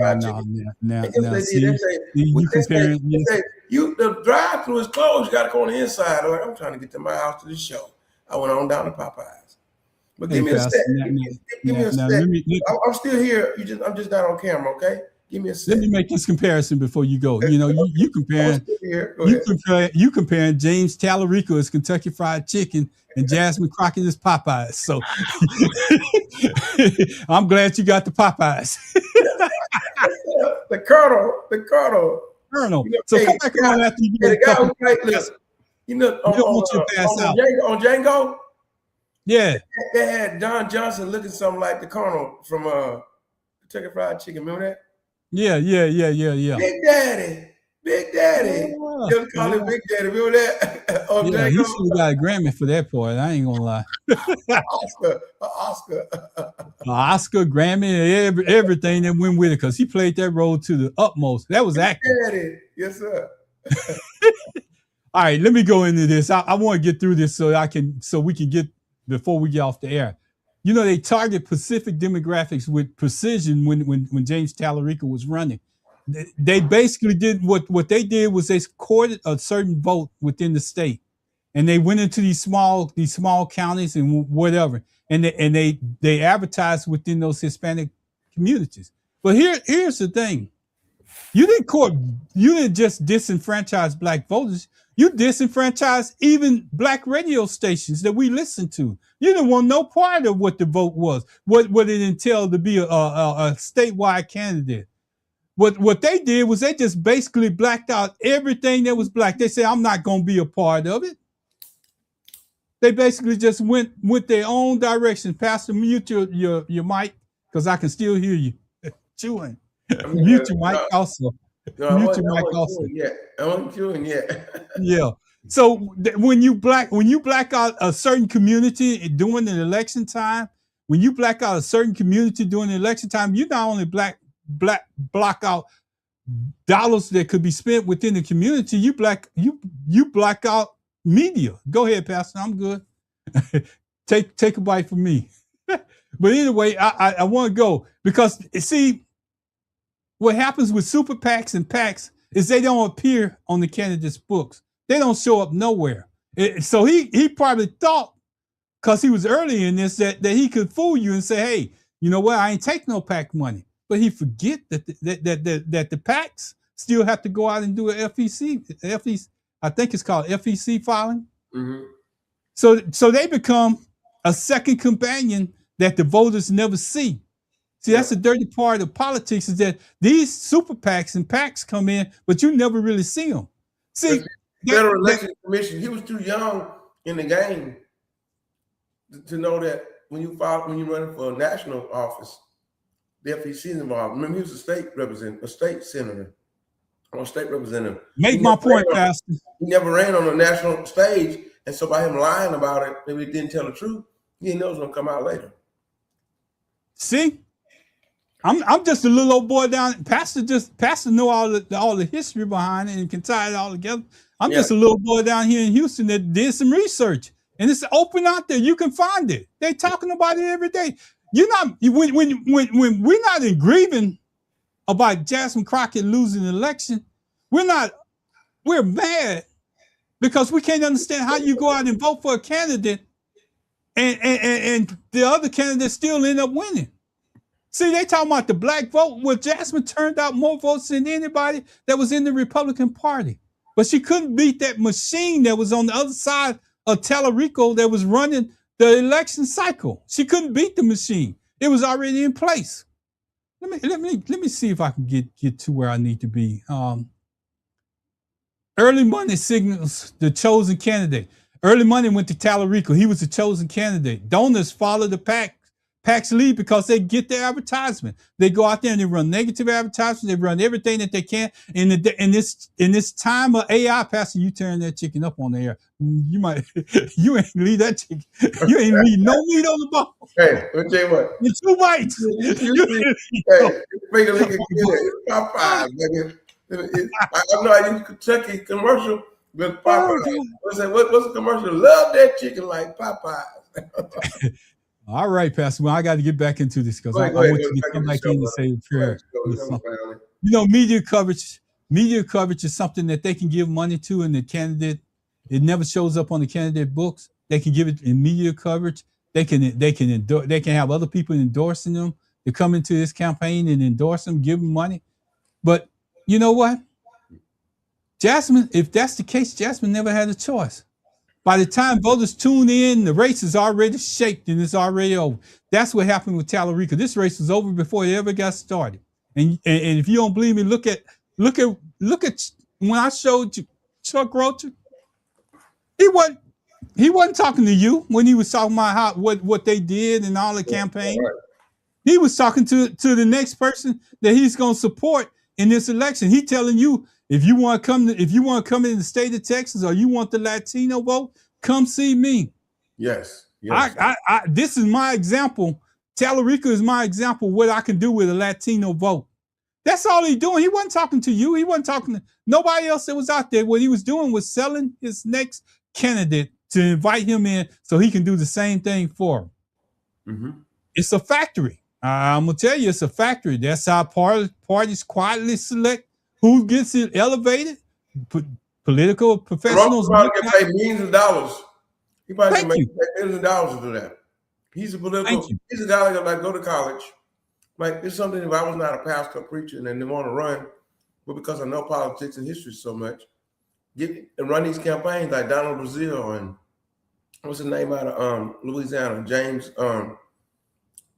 drive-through is closed. You got to go on the inside. I'm trying to get to my house to the show. I went on down to Popeyes. But give me a sec. Give me a sec. I'm still here. I'm just not on camera, okay? Give me a sec. Let me make this comparison before you go. You know, you comparing James Tallarico as Kentucky Fried Chicken and Jasmine Crockett as Popeyes. So I'm glad you got the Popeyes. the Colonel. So come back on after you get the guy who played, listen, on Django. Yeah. They had John Johnson looking something like the Colonel from Kentucky Fried Chicken. Remember that? Yeah. Big Daddy. Just call him Big Daddy. Remember that? He should have got a Grammy for that part. I ain't gonna lie. Oscar, Grammy, everything that went with it because he played that role to the utmost. That was acting. Daddy. Yes, sir. All right, let me go into this. I want to get through this so we can get before we get off the air. You know, they target Pacific demographics with precision when James Tallarico was running. They basically did what they did was they courted a certain vote within the state, and they went into these small counties and whatever, and they advertised within those Hispanic communities. But here's the thing: you didn't just disenfranchise black voters. You disenfranchised even black radio stations that we listen to. You didn't want no part of what the vote was, what it entailed to be a statewide candidate. What they did was they just basically blacked out everything that was black. They said, I'm not going to be a part of it. They basically just went their own direction. Pastor, mute your mic because I can still hear you chewing. Mute your mic also. No, mute your mic also. I wasn't chewing yet. Yeah. So when you black out a certain community during an election time, when you black out a certain community during the election time, you not only block out dollars that could be spent within the community, you black out media. Go ahead, Pastor. I'm good. Take a bite from me. But anyway, I want to go because see what happens with super PACs and PACs is they don't appear on the candidates' books. They don't show up nowhere. So he probably thought, because he was early in this, that he could fool you and say, hey, you know what? I ain't take no PAC money. But he forget that the PACs still have to go out and do a FEC, I think it's called FEC filing. Mm-hmm. So they become a second companion that the voters never see. See, that's the dirty part of politics is that these super PACs and PACs come in, but you never really see them. See, Federal Election Commission, he was too young in the game to know that when you're running for a national office, the FEC is involved. Remember, he was a state senator, or a state representative. Make my point, Pastor. He never ran on a national stage, and so by him lying about it, maybe he didn't tell the truth. He knows it's gonna come out later. See, I'm just a little old boy down. Pastor know all the history behind it and can tie it all together. I'm just a little boy down here in Houston that did some research, and it's open out there. You can find it. They talking about it every day. When we're not in grieving about Jasmine Crockett losing the election, we're mad because we can't understand how you go out and vote for a candidate and the other candidate still end up winning. See, they talking about the black vote. Well, Jasmine turned out more votes than anybody that was in the Republican Party. But she couldn't beat that machine that was on the other side of Tallarico that was running the election cycle. She couldn't beat the machine. It was already in place. Let me see if I can get to where I need to be. Early money signals the chosen candidate. Early money went to Tallarico. He was the chosen candidate. Donors follow the PAC's lead because they get their advertisement. They go out there and they run negative advertisements. They run everything that they can. In this time of AI, Pastor, you turn that chicken up on the air. You ain't leave that chicken. You ain't leave no meat on the bone. Hey, let me tell you what. It's 2 bites. Hey, finger licking good. Popeyes, nigga. I know I use Kentucky commercial with Popeyes. What's the commercial? Love that chicken like Popeyes. All right, Pastor. Well, I got to get back into this because I want you to come back in and say a prayer. You know, media coverage is something that they can give money to, and the candidate, it never shows up on the candidate books. They can give it in media coverage. They can have other people endorsing them. They come into this campaign and endorse them, give them money. But you know what? Jasmine, if that's the case, Jasmine never had a choice. By the time voters tune in, the race is already shaped and it's already over. That's what happened with Tallarico. This race was over before it ever got started. And if you don't believe me, look at when I showed you Chuck Rocha. He wasn't talking to you when he was talking about what they did and all the campaign. Right. He was talking to the next person that he's going to support in this election. He telling you, if you want to come in the state of Texas or you want the Latino vote, come see me. Yes. This is my example. Tallarico is my example of what I can do with a Latino vote. That's all he's doing. He wasn't talking to you. He wasn't talking to nobody else that was out there. What he was doing was selling his next candidate to invite him in so he can do the same thing for him. Mm-hmm. It's a factory. I'm going to tell you, it's a factory. That's how parties quietly select who gets it elevated. Political professionals. He probably get paid millions of dollars. He probably can make millions of dollars to do that. He's a political. He's a guy that like go to college. Like it's something. If I was not a pastor or preacher and they want to run, but because I know politics and history so much, get and run these campaigns like Donald Brazil and what's his name out of Louisiana, James.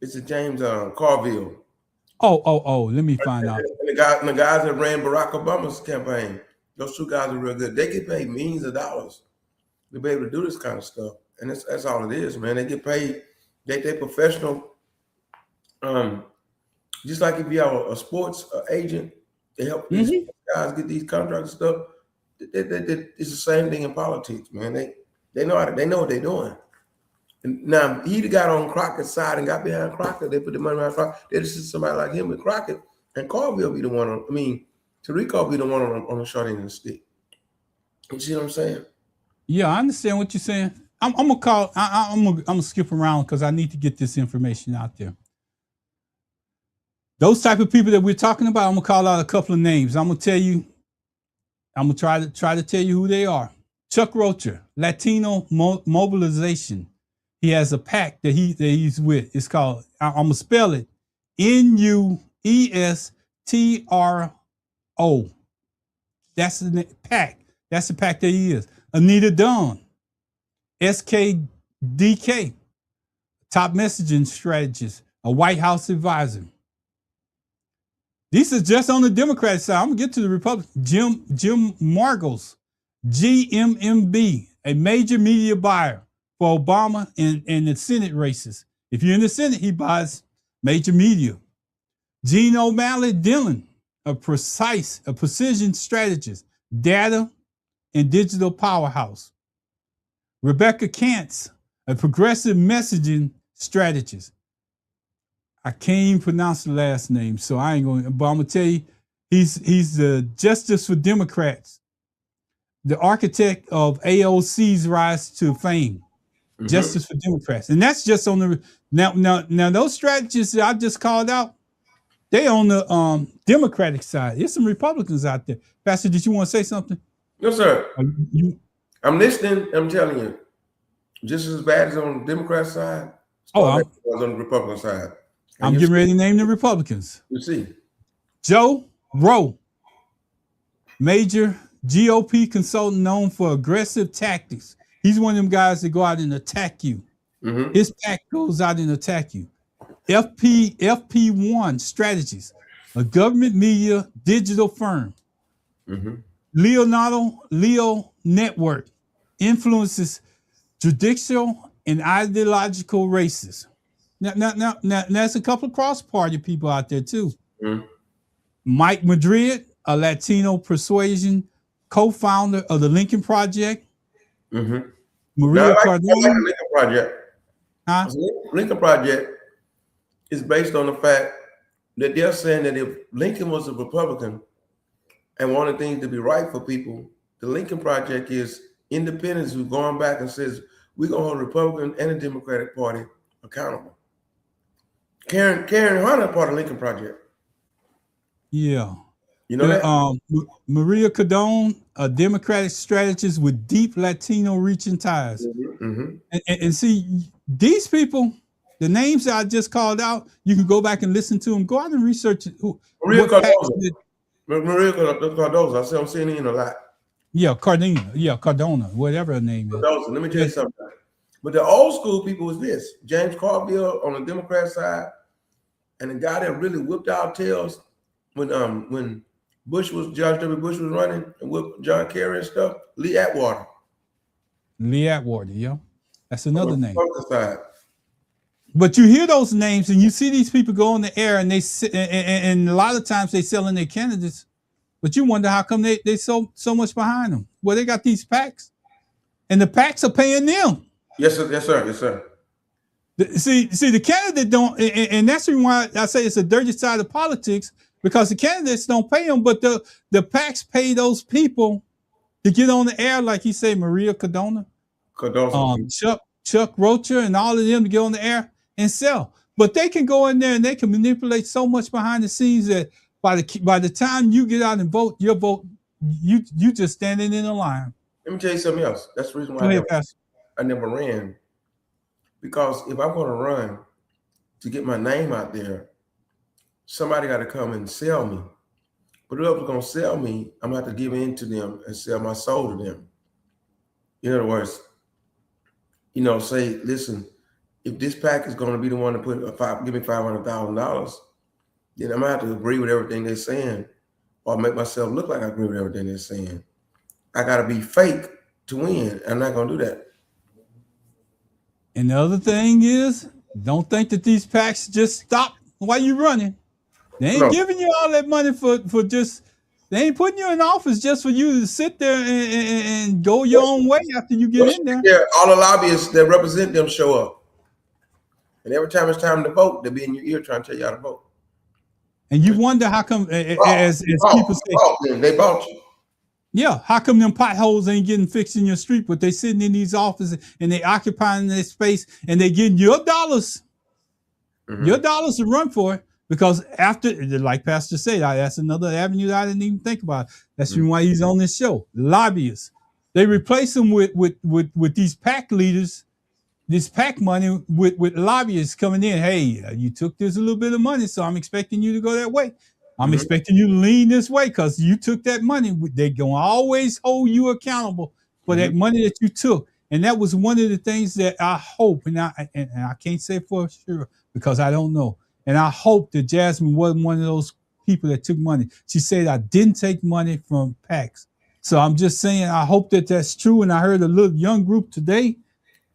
It's a James Carville. Oh, let me find out. And the guys that ran Barack Obama's campaign, those two guys are real good. They get paid millions of dollars to be able to do this kind of stuff. And that's all it is, man. They get paid, they professional. Just like if you have a sports agent, they help these guys get these contracts and stuff. It's the same thing in politics, man. They know what they're doing. And now he got on Crockett's side and got behind Crockett. They put the money behind Crockett. They just see somebody like him with Crockett, and Carville be the one on. I mean, Tarico be the one on the short end of the stick. You see what I'm saying? Yeah, I understand what you're saying. I'm gonna call. I'm gonna skip around because I need to get this information out there. Those type of people that we're talking about, I'm gonna call out a couple of names. I'm gonna tell you. I'm gonna try to tell you who they are. Chuck Rocha, Latino Mobilization. He has a PAC that he's with. It's called, I'm going to spell it, NUESTRO. That's the PAC. That's the PAC that he is. Anita Dunn, SKDK, top messaging strategist, a White House advisor. These are just on the Democratic side. I'm going to get to the Republican. Jim Margles, GMMB, a major media buyer for Obama and the Senate races. If you're in the Senate, he buys major media. Gene O'Malley Dillon, a precision strategist, data and digital powerhouse. Rebecca Kantz, a progressive messaging strategist. I can't even pronounce the last name, so I ain't going. But I'm gonna tell you, he's the Justice for Democrats, the architect of AOC's rise to fame. Justice for Democrats, and that's just on the now. Those strategists that I just called out, they on the Democratic side. There's some Republicans out there. Pastor, did you want to say something? No, sir. I'm listening. I'm telling you, just as bad as on the Democrat side. I was on the Republican side. I'm getting ready to name the Republicans. You see. Joe Rowe, major GOP consultant known for aggressive tactics. He's one of them guys that go out and attack you. Mm-hmm. His pack goes out and attack you. FP1 Strategies, a government media digital firm. Mm-hmm. Leo Network influences judicial and ideological races. Now, there's a couple of cross-party people out there too. Mm-hmm. Mike Madrid, a Latino persuasion co-founder of the Lincoln Project. Mm-hmm. Maria Cardona. The Lincoln Project. Huh? Lincoln Project is based on the fact that they're saying that if Lincoln was a Republican and wanted things to be right for people, the Lincoln Project is independents who's going back and says, we're going to hold the Republican and the Democratic Party accountable. Karen Hunter, part of the Lincoln Project. Yeah. You know that? Maria Cardona, a Democratic strategist with deep Latino reaching ties. Mm-hmm. And see, these people, the names that I just called out, you can go back and listen to them. Go out and research Maria Cardona. Maria Cardona. I see on CNN a lot. Yeah, Cardona, whatever her name is. Cardona. Let me tell you something. But the old school people was this: James Carville on the Democrat side, and the guy that really whipped our tails when George W. Bush was running and with John Kerry and stuff, Lee Atwater. Yeah. That's another name. But you hear those names and you see these people go on the air and they sit, and a lot of times they selling their candidates, but you wonder how come they so much behind them. Well, they got these PACs and the PACs are paying them. Yes, sir. See, the candidate don't, and that's the reason why I say it's a dirty side of politics, because the candidates don't pay them, but the PACs pay those people to get on the air, like you say, Maria Cardona, Chuck Rocher, and all of them to get on the air and sell. But they can go in there and they can manipulate so much behind the scenes that by the time you get out and vote, your vote, you just standing in a line. Let me tell you something else. That's the reason why I never ran. Because if I'm going to run to get my name out there, somebody got to come and sell me. But whoever's going to sell me, I'm going to have to give in to them and sell my soul to them. In other words, say, listen, if this PAC is going to be the one to give me $500,000, then I'm going to have to agree with everything they're saying or make myself look like I agree with everything they're saying. I got to be fake to win. I'm not going to do that. And the other thing is, don't think that these PACs just stop while you're running. They ain't giving you all that money for just, they ain't putting you in office just for you to sit there and go your own way after you get in there. Yeah, all the lobbyists that represent them show up. And every time it's time to vote, they'll be in your ear trying to tell you how to vote. And you wonder how come, as people say, they bought you. Yeah, how come them potholes ain't getting fixed in your street, but they sitting in these offices and they occupying their space and they getting your dollars, your dollars to run for it? Because after, like Pastor said, that's another avenue that I didn't even think about. That's why he's on this show. Lobbyists, they replace them with these PAC leaders, this PAC money with lobbyists coming in. Hey, you took this a little bit of money, so I'm expecting you to go that way. I'm expecting you to lean this way because you took that money. They're going to always hold you accountable for that money that you took. And that was one of the things that I hope, and I can't say for sure because I don't know. And I hope that Jasmine wasn't one of those people that took money. She said, I didn't take money from PACs. So I'm just saying, I hope that that's true. And I heard a little young group today.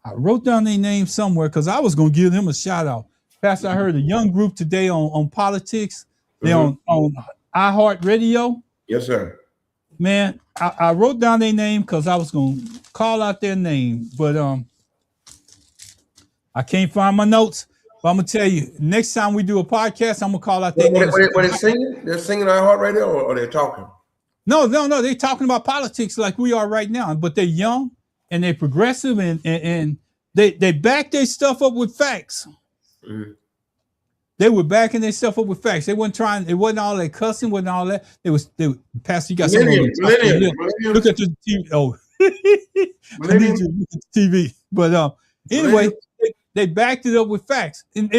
I wrote down their name somewhere because I was going to give them a shout out. Pastor, I heard a young group today on politics. They're on iHeartRadio. Yes, sir. Man, I wrote down their name because I was going to call out their name, but I can't find my notes. But I'm going to tell you, next time we do a podcast, I'm going to call out their names. Were they singing? They're singing on iHeartRadio or they're talking? No. They're talking about politics like we are right now. But they're young and they're progressive and they back their stuff up with facts. Mm-hmm. They were backing their stuff up with facts. They wasn't trying. It wasn't all that cussing. Wasn't all that. Pastor, you got something. Look at the TV. Oh, I need you to look at the TV. But anyway, they backed it up with facts. And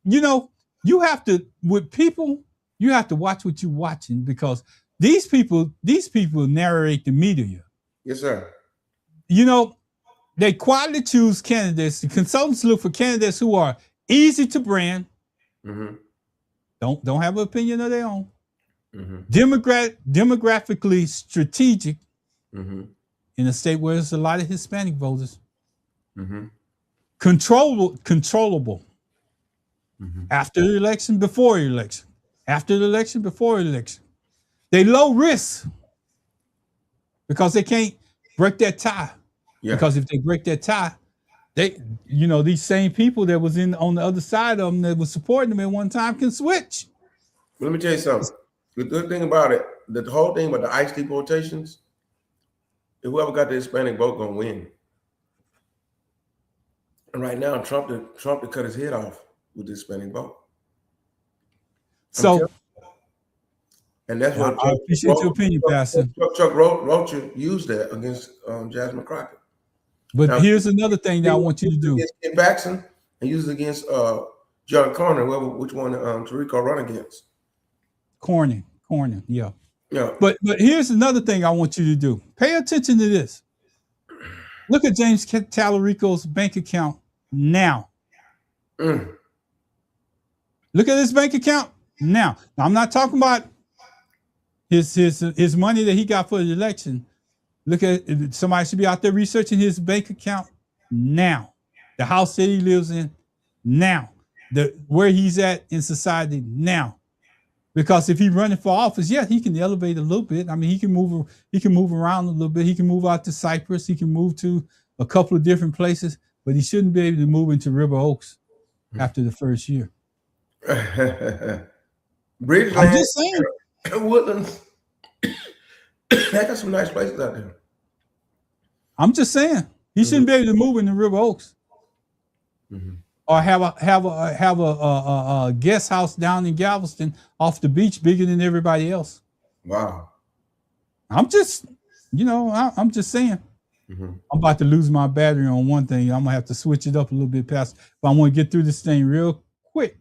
you have to, with people, you have to watch what you're watching, because these people narrate the media. Yes, sir. They quietly choose candidates. The consultants look for candidates who are easy to brand. Mm-hmm. Don't have an opinion of their own. Mm-hmm. Demographically strategic. Mm-hmm. In a state where there's a lot of Hispanic voters. Mm-hmm. Controllable. Mm-hmm. After the election, before the election. After the election, before the election. They low risk because they can't break that tie. Yeah. Because if they break that tie, these same people that was on the other side of them that was supporting them at one time can switch. Let me tell you something. The good thing about it, the whole thing about the ICE deportations, whoever got the Hispanic vote gonna win. And right now, Trump to cut his head off with the Hispanic vote. And that's what I appreciate your opinion, Pastor. Chuck Rocha used that against Jasmine Crockett. But now, here's another thing that I want you to do. Against Ken Paxton and use it against John Cornyn, which one Tariq run against. Cornyn, yeah. But here's another thing I want you to do. Pay attention to this. Look at James Tallarico's bank account now. Look at his bank account now. Now, I'm not talking about his money that he got for the election. Look at, somebody should be out there researching his bank account now. The house that he lives in now. Where he's at in society now. Because if he's running for office, yeah, he can elevate a little bit. I mean, he can move around a little bit. He can move out to Cyprus. He can move to a couple of different places, but he shouldn't be able to move into River Oaks after the first year. Bridgeland, I'm just saying. Woodlands. They got some nice places out there. I'm just saying he shouldn't be able to move into River Oaks, or have a guest house down in Galveston off the beach bigger than everybody else. Wow. I'm just saying. I'm about to lose my battery on one thing. I'm gonna have to switch it up a little bit past, but I want to get through this thing real quick.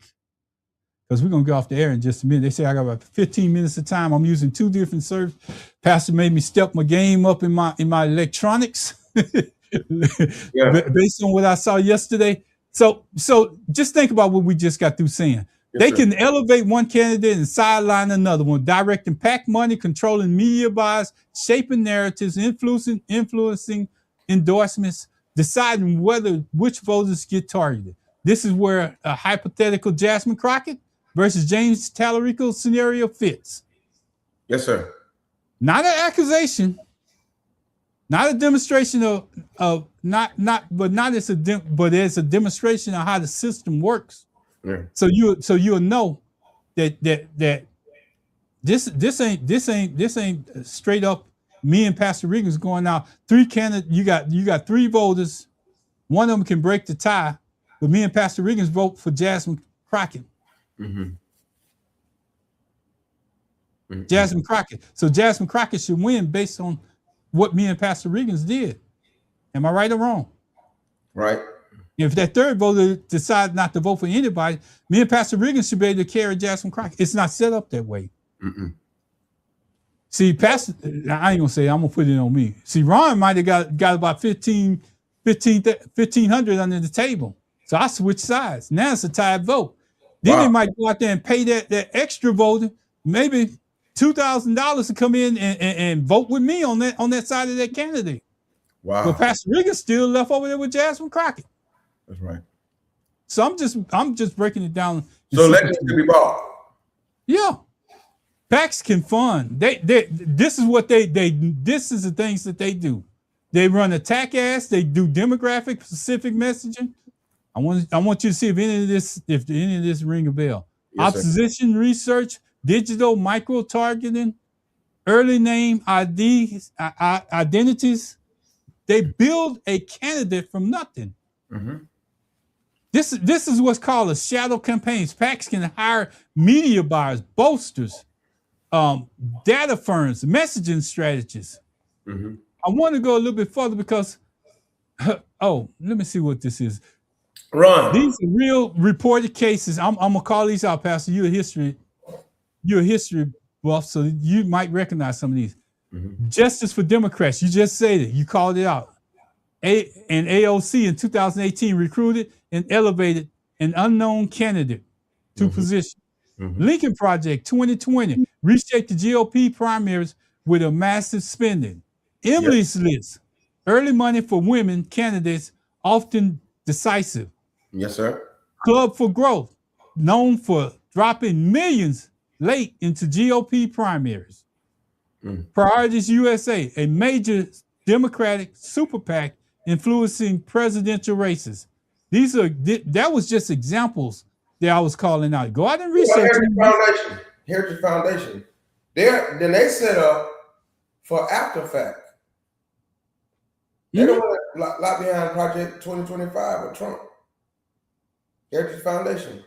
Because we're going to go off the air in just a minute. They say I got about 15 minutes of time. I'm using 2 different servers. Pastor made me step my game up in my electronics based on what I saw yesterday. So just think about what we just got through saying. They can elevate one candidate and sideline another one, directing PAC money, controlling media buys, shaping narratives, influencing endorsements, deciding which voters get targeted. This is where a hypothetical Jasmine Crockett versus James Tallarico scenario fits. Yes, sir. Not an accusation, not a demonstration but as a demonstration of how the system works. Yeah. So you'll know that this ain't straight up me and Pastor Regan's going out. 3 candidates, you got 3 voters. One of them can break the tie, but me and Pastor Regan's vote for Jasmine Crockett. Jasmine Crockett. So Jasmine Crockett should win based on what me and Pastor Regan's did. Am I right or wrong? Right. If that third voter decides not to vote for anybody, me and Pastor Regan should be able to carry Jasmine Crockett. It's not set up that way. See, Pastor, I ain't gonna say, I'm gonna put it on me. See, Ron might have got about 1,500 under the table. So I switched sides. Now it's a tied vote. Then they might go out there and pay that extra voter, maybe $2,000 to come in and vote with me on that side of that candidate. Wow. But Pastor Regan's still left over there with Jasmine Crockett. That's right. So I'm just breaking it down. So elections can be bought. Yeah. PACs can fund. This is what this is the things that they do. They run attack ads, they do demographic specific messaging. I want you to see if any of this ring a bell. Yes, opposition sir. Research, digital micro targeting, early name IDs, identities. They build a candidate from nothing. This is what's called a shadow campaigns. PACs can hire media buyers, boasters, data firms, messaging strategists. I want to go a little bit further because, let me see what this is. Run. These are real reported cases. I'm gonna call these out, Pastor. You're a history buff, so you might recognize some of these. Mm-hmm. Justice for Democrats. You just said it. You called it out. And AOC in 2018 recruited and elevated an unknown candidate to position. Mm-hmm. Lincoln Project 2020 reshaped the GOP primaries with a massive spending. Emily's List, early money for women candidates, often decisive. Yes, sir. Club for Growth, known for dropping millions late into GOP primaries. Priorities USA, a major Democratic super PAC influencing presidential races. That was just examples that I was calling out. Go out and research. Heritage Foundation. Then they set up for after fact. They don't want to lock behind Project 2025 with Trump. Heritage Foundation.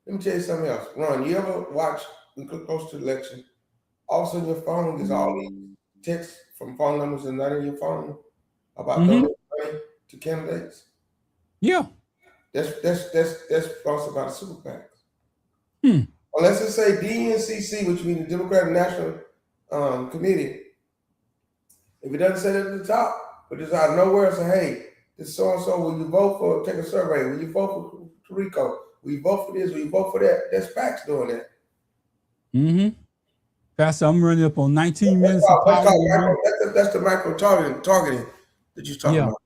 Let me tell you something else. Ron, you ever watch, we get close to the election, all of a sudden your phone gets all these texts from phone numbers and not in your phone about donating money to candidates? Yeah. That's sponsored by the super PACs. Unless it say DNCC, which means the Democratic National Committee, if it doesn't say that at the top, but it's out of nowhere, say, hey, this so-and-so, will you vote for, take a survey, will you vote for Rico? Will you vote for this? Will you vote for that? That's PACs doing that. Mm-hmm. Pastor, I'm running up on 19 minutes of power. That's the micro targeting that you're talking about.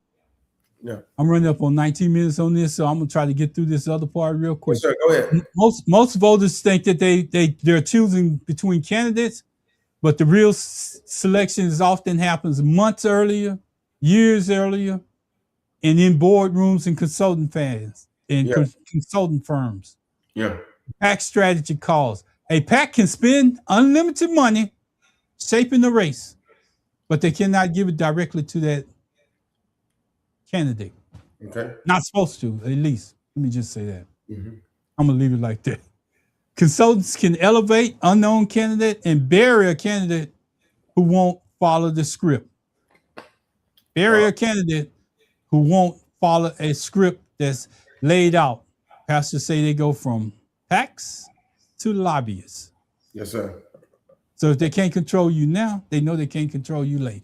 Yeah. I'm running up on 19 minutes on this, so I'm gonna try to get through this other part real quick. Yes, sir. Go ahead. Most voters think that they're choosing between candidates, but the real selection often happens months earlier, years earlier, and in boardrooms and consulting consulting firms. Yeah. PAC strategy calls. A PAC can spend unlimited money shaping the race, but they cannot give it directly to that candidate. Okay. Not supposed to, at least. Let me just say that. Mm-hmm. I'm going to leave it like that. Consultants can elevate unknown candidate and bury a candidate who won't follow the script. Bury a candidate who won't follow a script that's laid out. Pastors say they go from PACs to lobbyists. Yes, sir. So if they can't control you now, they know they can't control you later.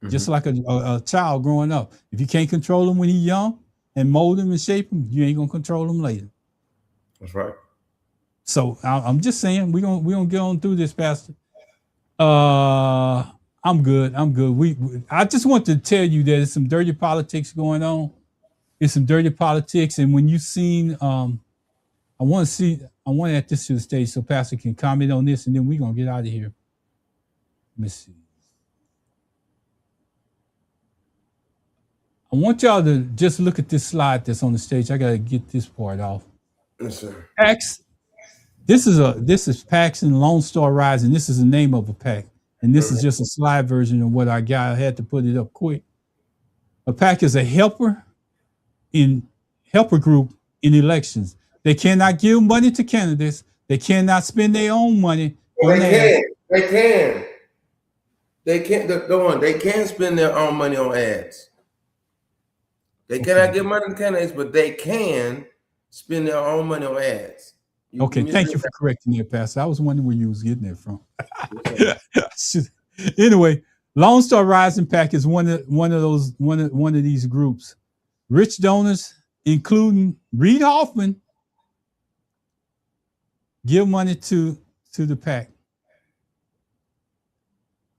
Mm-hmm. Just like a child growing up. If you can't control him when he's young and mold him and shape him, you ain't gonna control him later. That's right. So I'm just saying we're gonna get on through this, Pastor. I'm good. I just want to tell you that there's some dirty politics going on. There's some dirty politics, and when you seen, I want to add this to the stage so Pastor can comment on this, and then we're gonna get out of here. Let me see. I want y'all to just look at this slide that's on the stage. I gotta get this part off. Yes, sir. PACs. This is PACs and Lone Star Rising. This is the name of a PAC, and this is just a slide version of what I got. I had to put it up quick. A PAC is a helper group in elections. They cannot give money to candidates. They cannot spend their own money. They can. They can spend their own money on ads. They cannot give money to candidates, but they can spend their own money on ads. Thank you for correcting that, Pastor. I was wondering where you was getting that from. Anyway, Lone Star Rising PAC is one of these groups. Rich donors, including Reid Hoffman, give money to the PAC.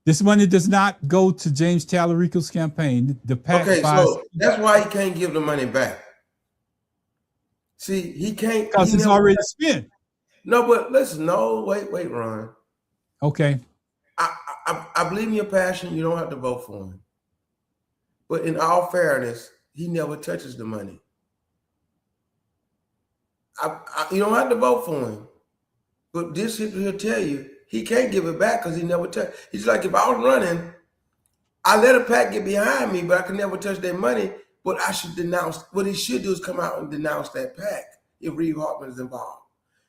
This money does not go to James Tallarico's campaign. The PAC so that's why he can't give the money back. See, he can't because it's already spent. No, but listen, wait, Ron. Okay. I believe in your passion. You don't have to vote for him. But in all fairness, he never touches the money. You don't have to vote for him. But this he'll tell you, he can't give it back because he never touched. He's like, if I was running, I let a PAC get behind me, but I could never touch their money. But I should denounce. What he should do is come out and denounce that PAC if Reid Hoffman is involved.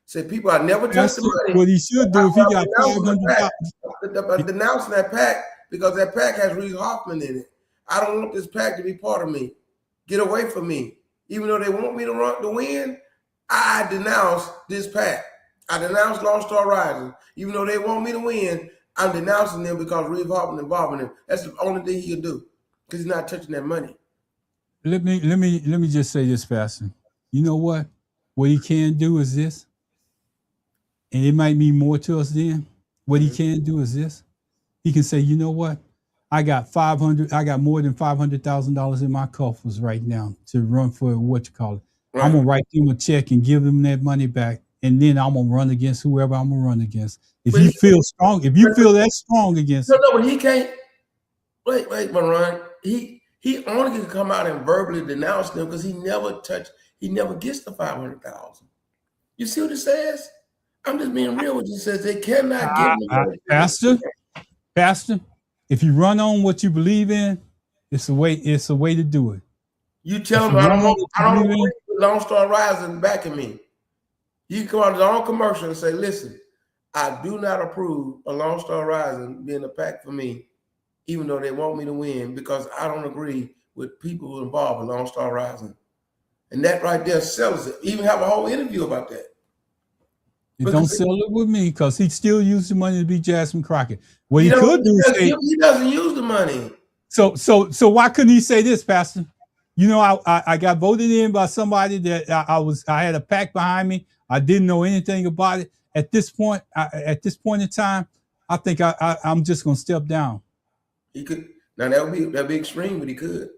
Say, people, I never touched the money. What he should do if he got $500. Denouncing that PAC because that PAC has Reid Hoffman in it. I don't want this PAC to be part of me. Get away from me. Even though they want me to win, I denounce this PAC. I denounce Lone Star Rising. Even though they want me to win, I'm denouncing them because Reeve Hartman involving them. That's the only thing he can do because he's not touching that money. Let me just say this, Pastor. You know what? What he can do is this, and it might mean more to us then. What he can do is this. He can say, you know what? I got more than $500,000 in my coffers right now to run for Right. I'm gonna write them a check and give them that money back, and then I'm gonna run against whoever I'm gonna run against. If you feel that strong against no, but he can't. Wait, Maron. He only can come out and verbally denounce them because he never gets the 500,000. You see what it says? I'm just being real with you. It says they cannot give Pastor. If you run on what you believe in, it's a way to do it. You tell him I don't agree with Lone Star Rising backing me. You can come out of your own commercial and say, listen, I do not approve of Lone Star Rising being a PAC for me, even though they want me to win, because I don't agree with people who are involved with Lone Star Rising. And that right there sells it. Even have a whole interview about that. Don't sell it with me because he still used the money to be Jasmine Crockett. What he could do is say he doesn't use the money. So why couldn't he say this, Pastor? You know, I got voted in by somebody that I had a PAC behind me. I didn't know anything about it. At this point in time, I think I'm just gonna step down. He could. Now that'd be extreme, but he could.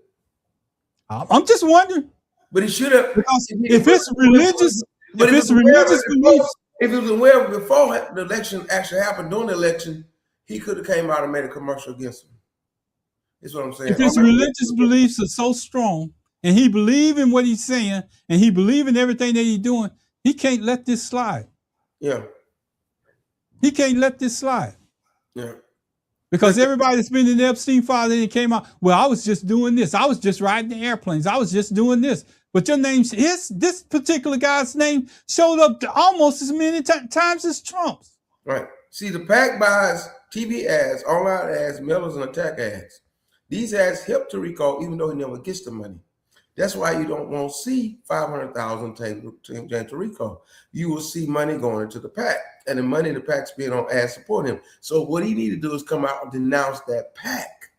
I'm just wondering. But he should have. Because if it's religious beliefs. If it was aware before the election actually happened, during the election, he could have came out and made a commercial against him. That's what I'm saying. If his religious beliefs are so strong, and he believe in what he's saying, and he believe in everything that he's doing, he can't let this slide. Yeah. He can't let this slide. Yeah. Because everybody that's been in the Epstein file and came out, well, I was just doing this. I was just riding the airplanes. I was just doing this. But your name, this particular guy's name showed up almost as many times as Trump's. Right. See, the PAC buys TV ads, online ads, mailers, and attack ads. These ads help to RICO, even though he never gets the money. That's why you won't see 500,000 to RICO. You will see money going into the PAC, and the money the PAC's being on ads support him. So what he need to do is come out and denounce that PAC.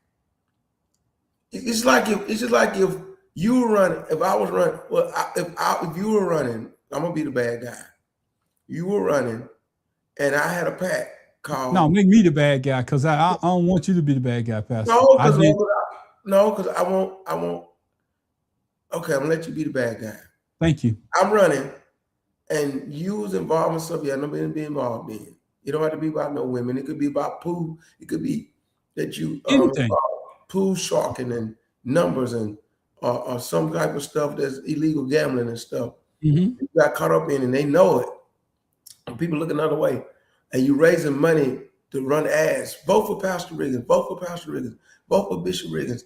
It's just like if you were running. If I was running, well, if you were running, I'm gonna be the bad guy. You were running, and I had a PAC called. No, make me the bad guy because I don't want you to be the bad guy, Pastor. No, because I won't. Okay, I'm gonna let you be the bad guy. Thank you. I'm running, and you was involved in something you had no business being involved in. You don't have to be about no women. It could be about pool. It could be that you pool sharking and numbers and or some type of stuff that's illegal gambling and stuff. Mm-hmm. You got caught up in, and they know it. And people look another way, and you raising money to run ads. Vote for Pastor Riggins. Vote for Pastor Riggins. Vote for Bishop Riggins.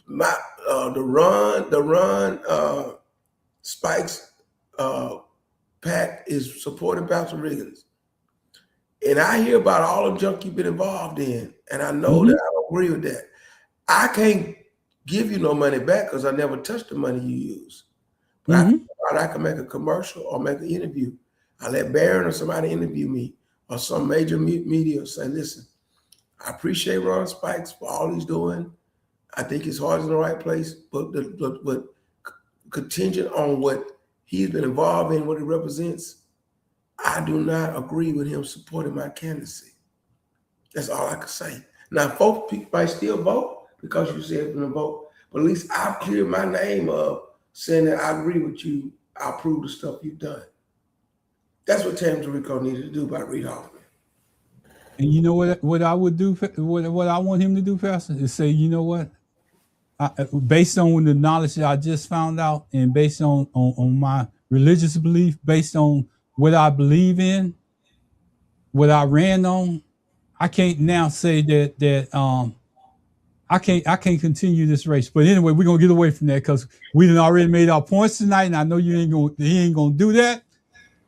The run Spike's PAC is supporting Pastor Riggins, and I hear about all the junk you've been involved in, and I know that I don't agree with that. I can't give you no money back because I never touched the money you use. But I can make a commercial or make an interview. I let Barron or somebody interview me or some major media say, listen, I appreciate Ron Spikes for all he's doing. I think his heart's in the right place, but contingent on what he's been involved in, what he represents, I do not agree with him supporting my candidacy. That's all I can say. Now, folks might still vote because you said going to vote, but at least I've cleared my name up saying that I agree with you. I approve the stuff you've done. That's what Tam Rico needed to do by Reed Hoffman. And you know what I would do, what I want him to do, Pastor, is say, you know what? Based on the knowledge that I just found out and based on my religious belief, based on what I believe in, what I ran on, I can't now say that I can't continue this race. But anyway, we're gonna get away from that because we done already made our points tonight, and I know he ain't gonna do that.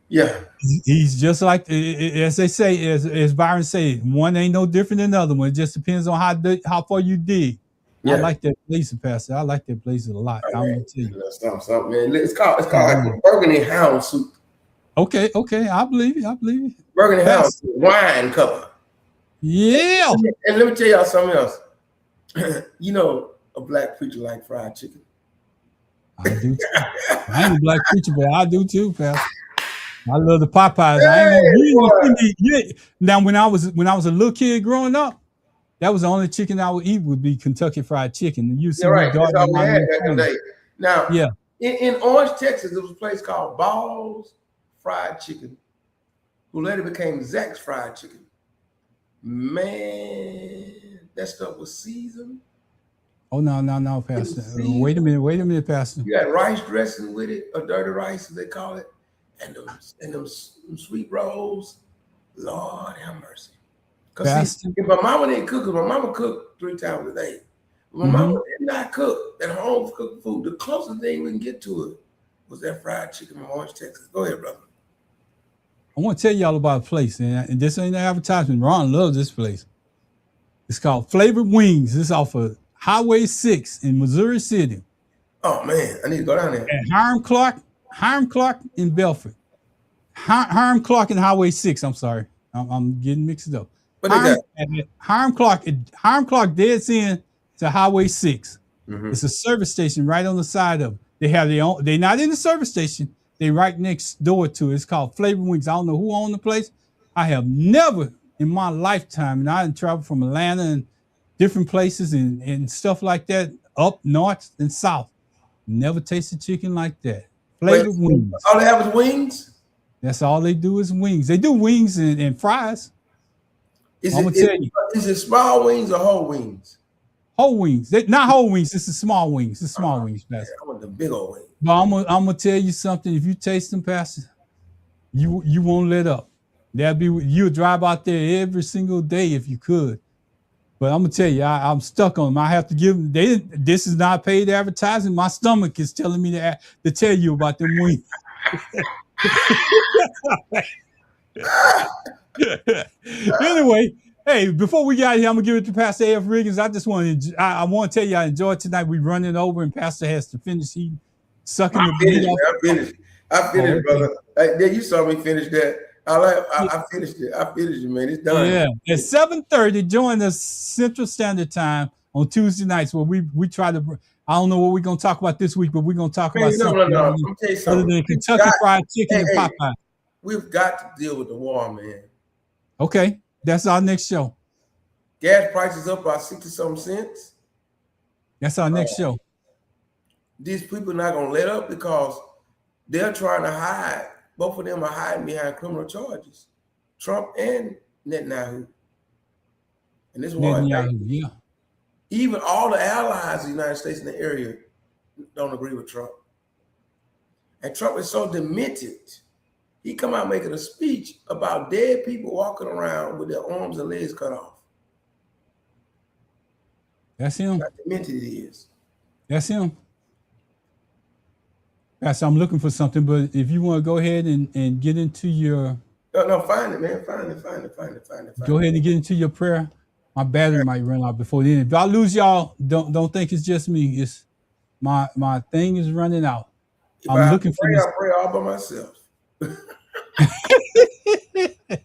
Yeah, he's just like, as they say, as Byron said, one ain't no different than the other one. It just depends on how far you dig. I like that blazer, Pastor. I like that blazer a lot. I'm gonna tell you. Something, man. It's called burgundy hound suit. Okay. I believe you. Burgundy hound suit, wine color. Yeah. And let me tell y'all something else. You know, a black preacher like fried chicken. I do too. I ain't a black preacher, but I do too, Pastor. I love the Popeyes. Now, when I was a little kid growing up, that was the only chicken I would eat would be Kentucky Fried Chicken. You see, right. That's all we had back in the day. Now, yeah, in Orange, Texas, there was a place called Ball's Fried Chicken, who later became Zach's Fried Chicken. Man, that stuff was seasoned. Oh no, Pastor. Wait a minute, Pastor. You had rice dressing with it, or dirty rice, as they call it, and them sweet rolls. Lord have mercy. Because if my mama didn't cook, my mama cooked 3 times a day. My mama did not cook at home cooked food. The closest thing we can get to it was that fried chicken from Orange, Texas. Go ahead, brother. I want to tell y'all about a place, and this ain't an advertisement. Ron loves this place. It's called Flavored Wings. It's off of Highway 6 in Missouri City. Oh man, I need to go down there. And Hiram Clark in Belford. Hiram Clark and Highway 6. I'm sorry, I'm getting mixed up. Hiram Clark dead end to Highway 6. It's a service station right on the side of it. They have their own. They're not in the service station. They right next door to it. It's called Flavored Wings. I don't know who owned the place. I have never in my lifetime, and I traveled from Atlanta and different places and stuff like that, up north and south. Never tasted chicken like that. Flavored wings. All they have is wings? That's all they do is wings. They do wings and fries. Is it small wings or whole wings? Whole wings. Not whole wings. This is small wings. It's small wings, Pastor. I want the big old wings. But I'm gonna tell you something. If you taste them, Pastor, you won't let up. You'll drive out there every single day if you could. But I'm gonna tell you, I'm stuck on them. I have to give them. This is not paid advertising. My stomach is telling me to tell you about them wings. Anyway, hey, before we get out here, I'm gonna give it to Pastor A.F. Riggins. I want to tell you I enjoyed tonight. We running over, and Pastor has to finish. He sucking the meat off. I finished, brother. Hey, you saw me finish that. I finished it. I finished it, man. It's done. Yeah, at 7:30, join us Central Standard Time on Tuesday nights where we try to. I don't know what we're gonna talk about this week, but we're gonna talk about something other than Kentucky Fried Chicken and Popeye. We've got to deal with the war, man. Okay, that's our next show. Gas prices up by 60-something cents. That's our next show. These people are not gonna let up because they're trying to hide. Both of them are hiding behind criminal charges. Trump and Netanyahu. And this war, yeah. Even all the allies of the United States in the area don't agree with Trump. And Trump is so demented. He come out making a speech about dead people walking around with their arms and legs cut off. That's him. How demented he is. That's him. Pastor, I'm looking for something, but if you want to go ahead and get into your... No, find it, man. Find it. Go ahead and get into your prayer. My battery might run out before then. If I lose y'all, don't think it's just me. It's my thing is running out. I'm looking for this. I pray all by myself. As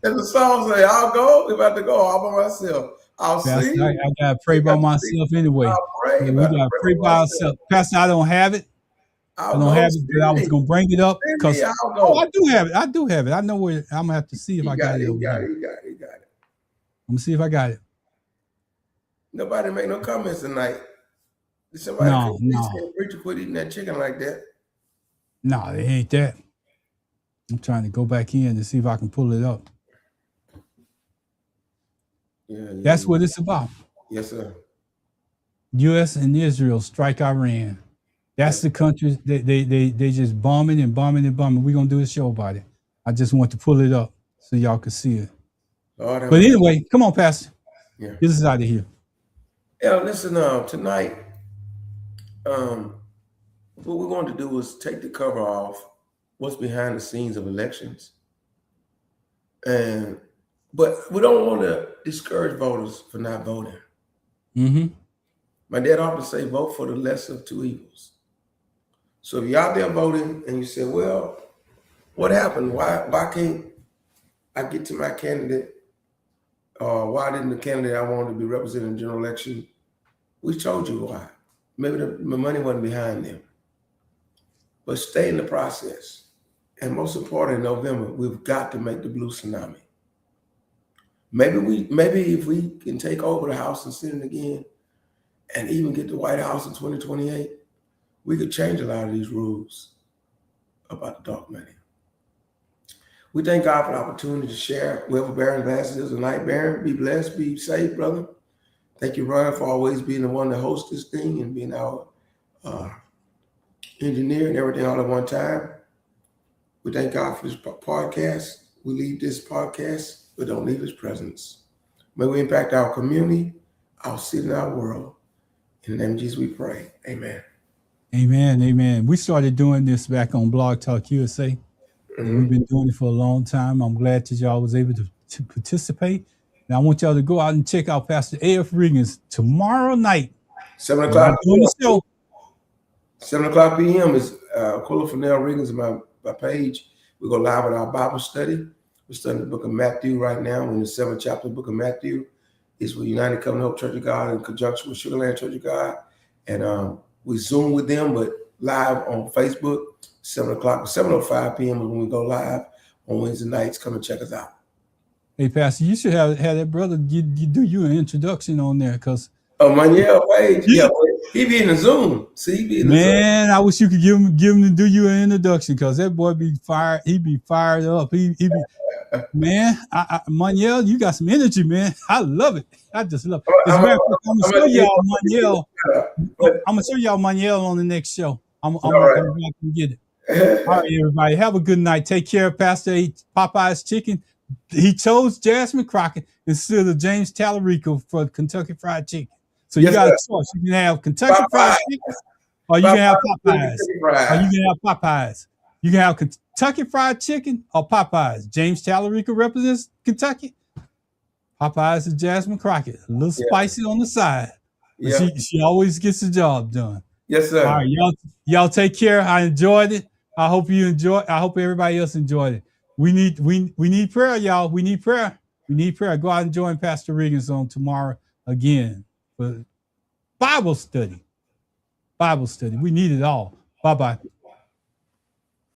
the song say, I'll go if I have to go all by myself. I'll see. I gotta pray by myself anyway. We gotta pray by ourselves. Pastor, I don't have it. I don't have it, but I was gonna bring it up because I do have it. I know where I'm gonna have to see if I got it. He got it. I'm gonna see if I got it. Nobody make no comments tonight. Did somebody preacher quit eating that chicken like that? No, it ain't that. I'm trying to go back in to see if I can pull it up. Yeah, that's what it's about. Yes, sir. U.S. and Israel strike Iran. That's the country they just bombing. We're gonna do a show about it. I just want to pull it up so y'all can see it. But anyway, come on, Pastor. Yeah. Get us out of here. Yeah, listen, tonight, what we're going to do is take the cover off what's behind the scenes of elections. But we don't want to discourage voters for not voting. Mm-hmm. My dad often say, vote for the lesser of two evils. So if you're out there voting and you say, well, what happened? Why can't I get to my candidate? Why didn't the candidate I wanted to be represented in the general election? We told you why. Maybe the money wasn't behind them. But stay in the process. And most important, in November, we've got to make the blue tsunami. Maybe if we can take over the House and Senate again, and even get the White House in 2028, we could change a lot of these rules about the dark money. We thank God for the opportunity to share. Whoever Baron Glasses is tonight, Baron, be blessed, be safe, brother. Thank you, Ryan, for always being the one that hosts this thing and being our engineer and everything all at one time. We thank God for this podcast. We leave this podcast, but don't leave his presence. May we impact our community, our city, and our world. In the name of Jesus, we pray. Amen. Amen. Amen. We started doing this back on Blog Talk USA. We've been doing it for a long time. I'm glad that y'all was able to participate. Now I want y'all to go out and check out Pastor A.F. Riggins tomorrow night. 7 o'clock. Doing the show. 7 o'clock p.m. is Aquila Fennell Riggins, my page. We go live with our Bible study. We're studying the book of Matthew right now. We're in the 7th chapter of the book of Matthew. It's with United Covenant Hope Church of God in conjunction with Sugar Land Church of God. And we Zoom with them, but live on Facebook, 7 o'clock, 7:05 p.m. is when we go live on Wednesday nights. Come and check us out. Hey, Pastor, you should have that brother you do you an introduction on there, because Manuel Page, yeah, he be in the Zoom. See, he be in the Zoom. Man, I wish you could give him to do you an introduction, because that boy be fired. He be fired up. He be man. Manuel, you got some energy, man. I love it. I just love it. I'm gonna show y'all Manuel. I'm gonna show y'all Manuel on the next show. I'm gonna come back and get it. All right, everybody, have a good night. Take care. Pastor ate Popeye's chicken. He chose Jasmine Crockett instead of James Tallarico for Kentucky Fried Chicken. So you got a choice. You can have Kentucky Fried Chicken, or you can have Popeyes. You can have Kentucky Fried Chicken or Popeyes. James Tallarico represents Kentucky. Popeyes is Jasmine Crockett. A little spicy on the side. But she always gets the job done. Yes, sir. All right, y'all take care. I enjoyed it. I hope you enjoy. I hope everybody else enjoyed it. We need prayer, y'all. We need prayer. We need prayer. Go out and join Pastor Riggins on tomorrow again for Bible study. We need it all. Bye-bye.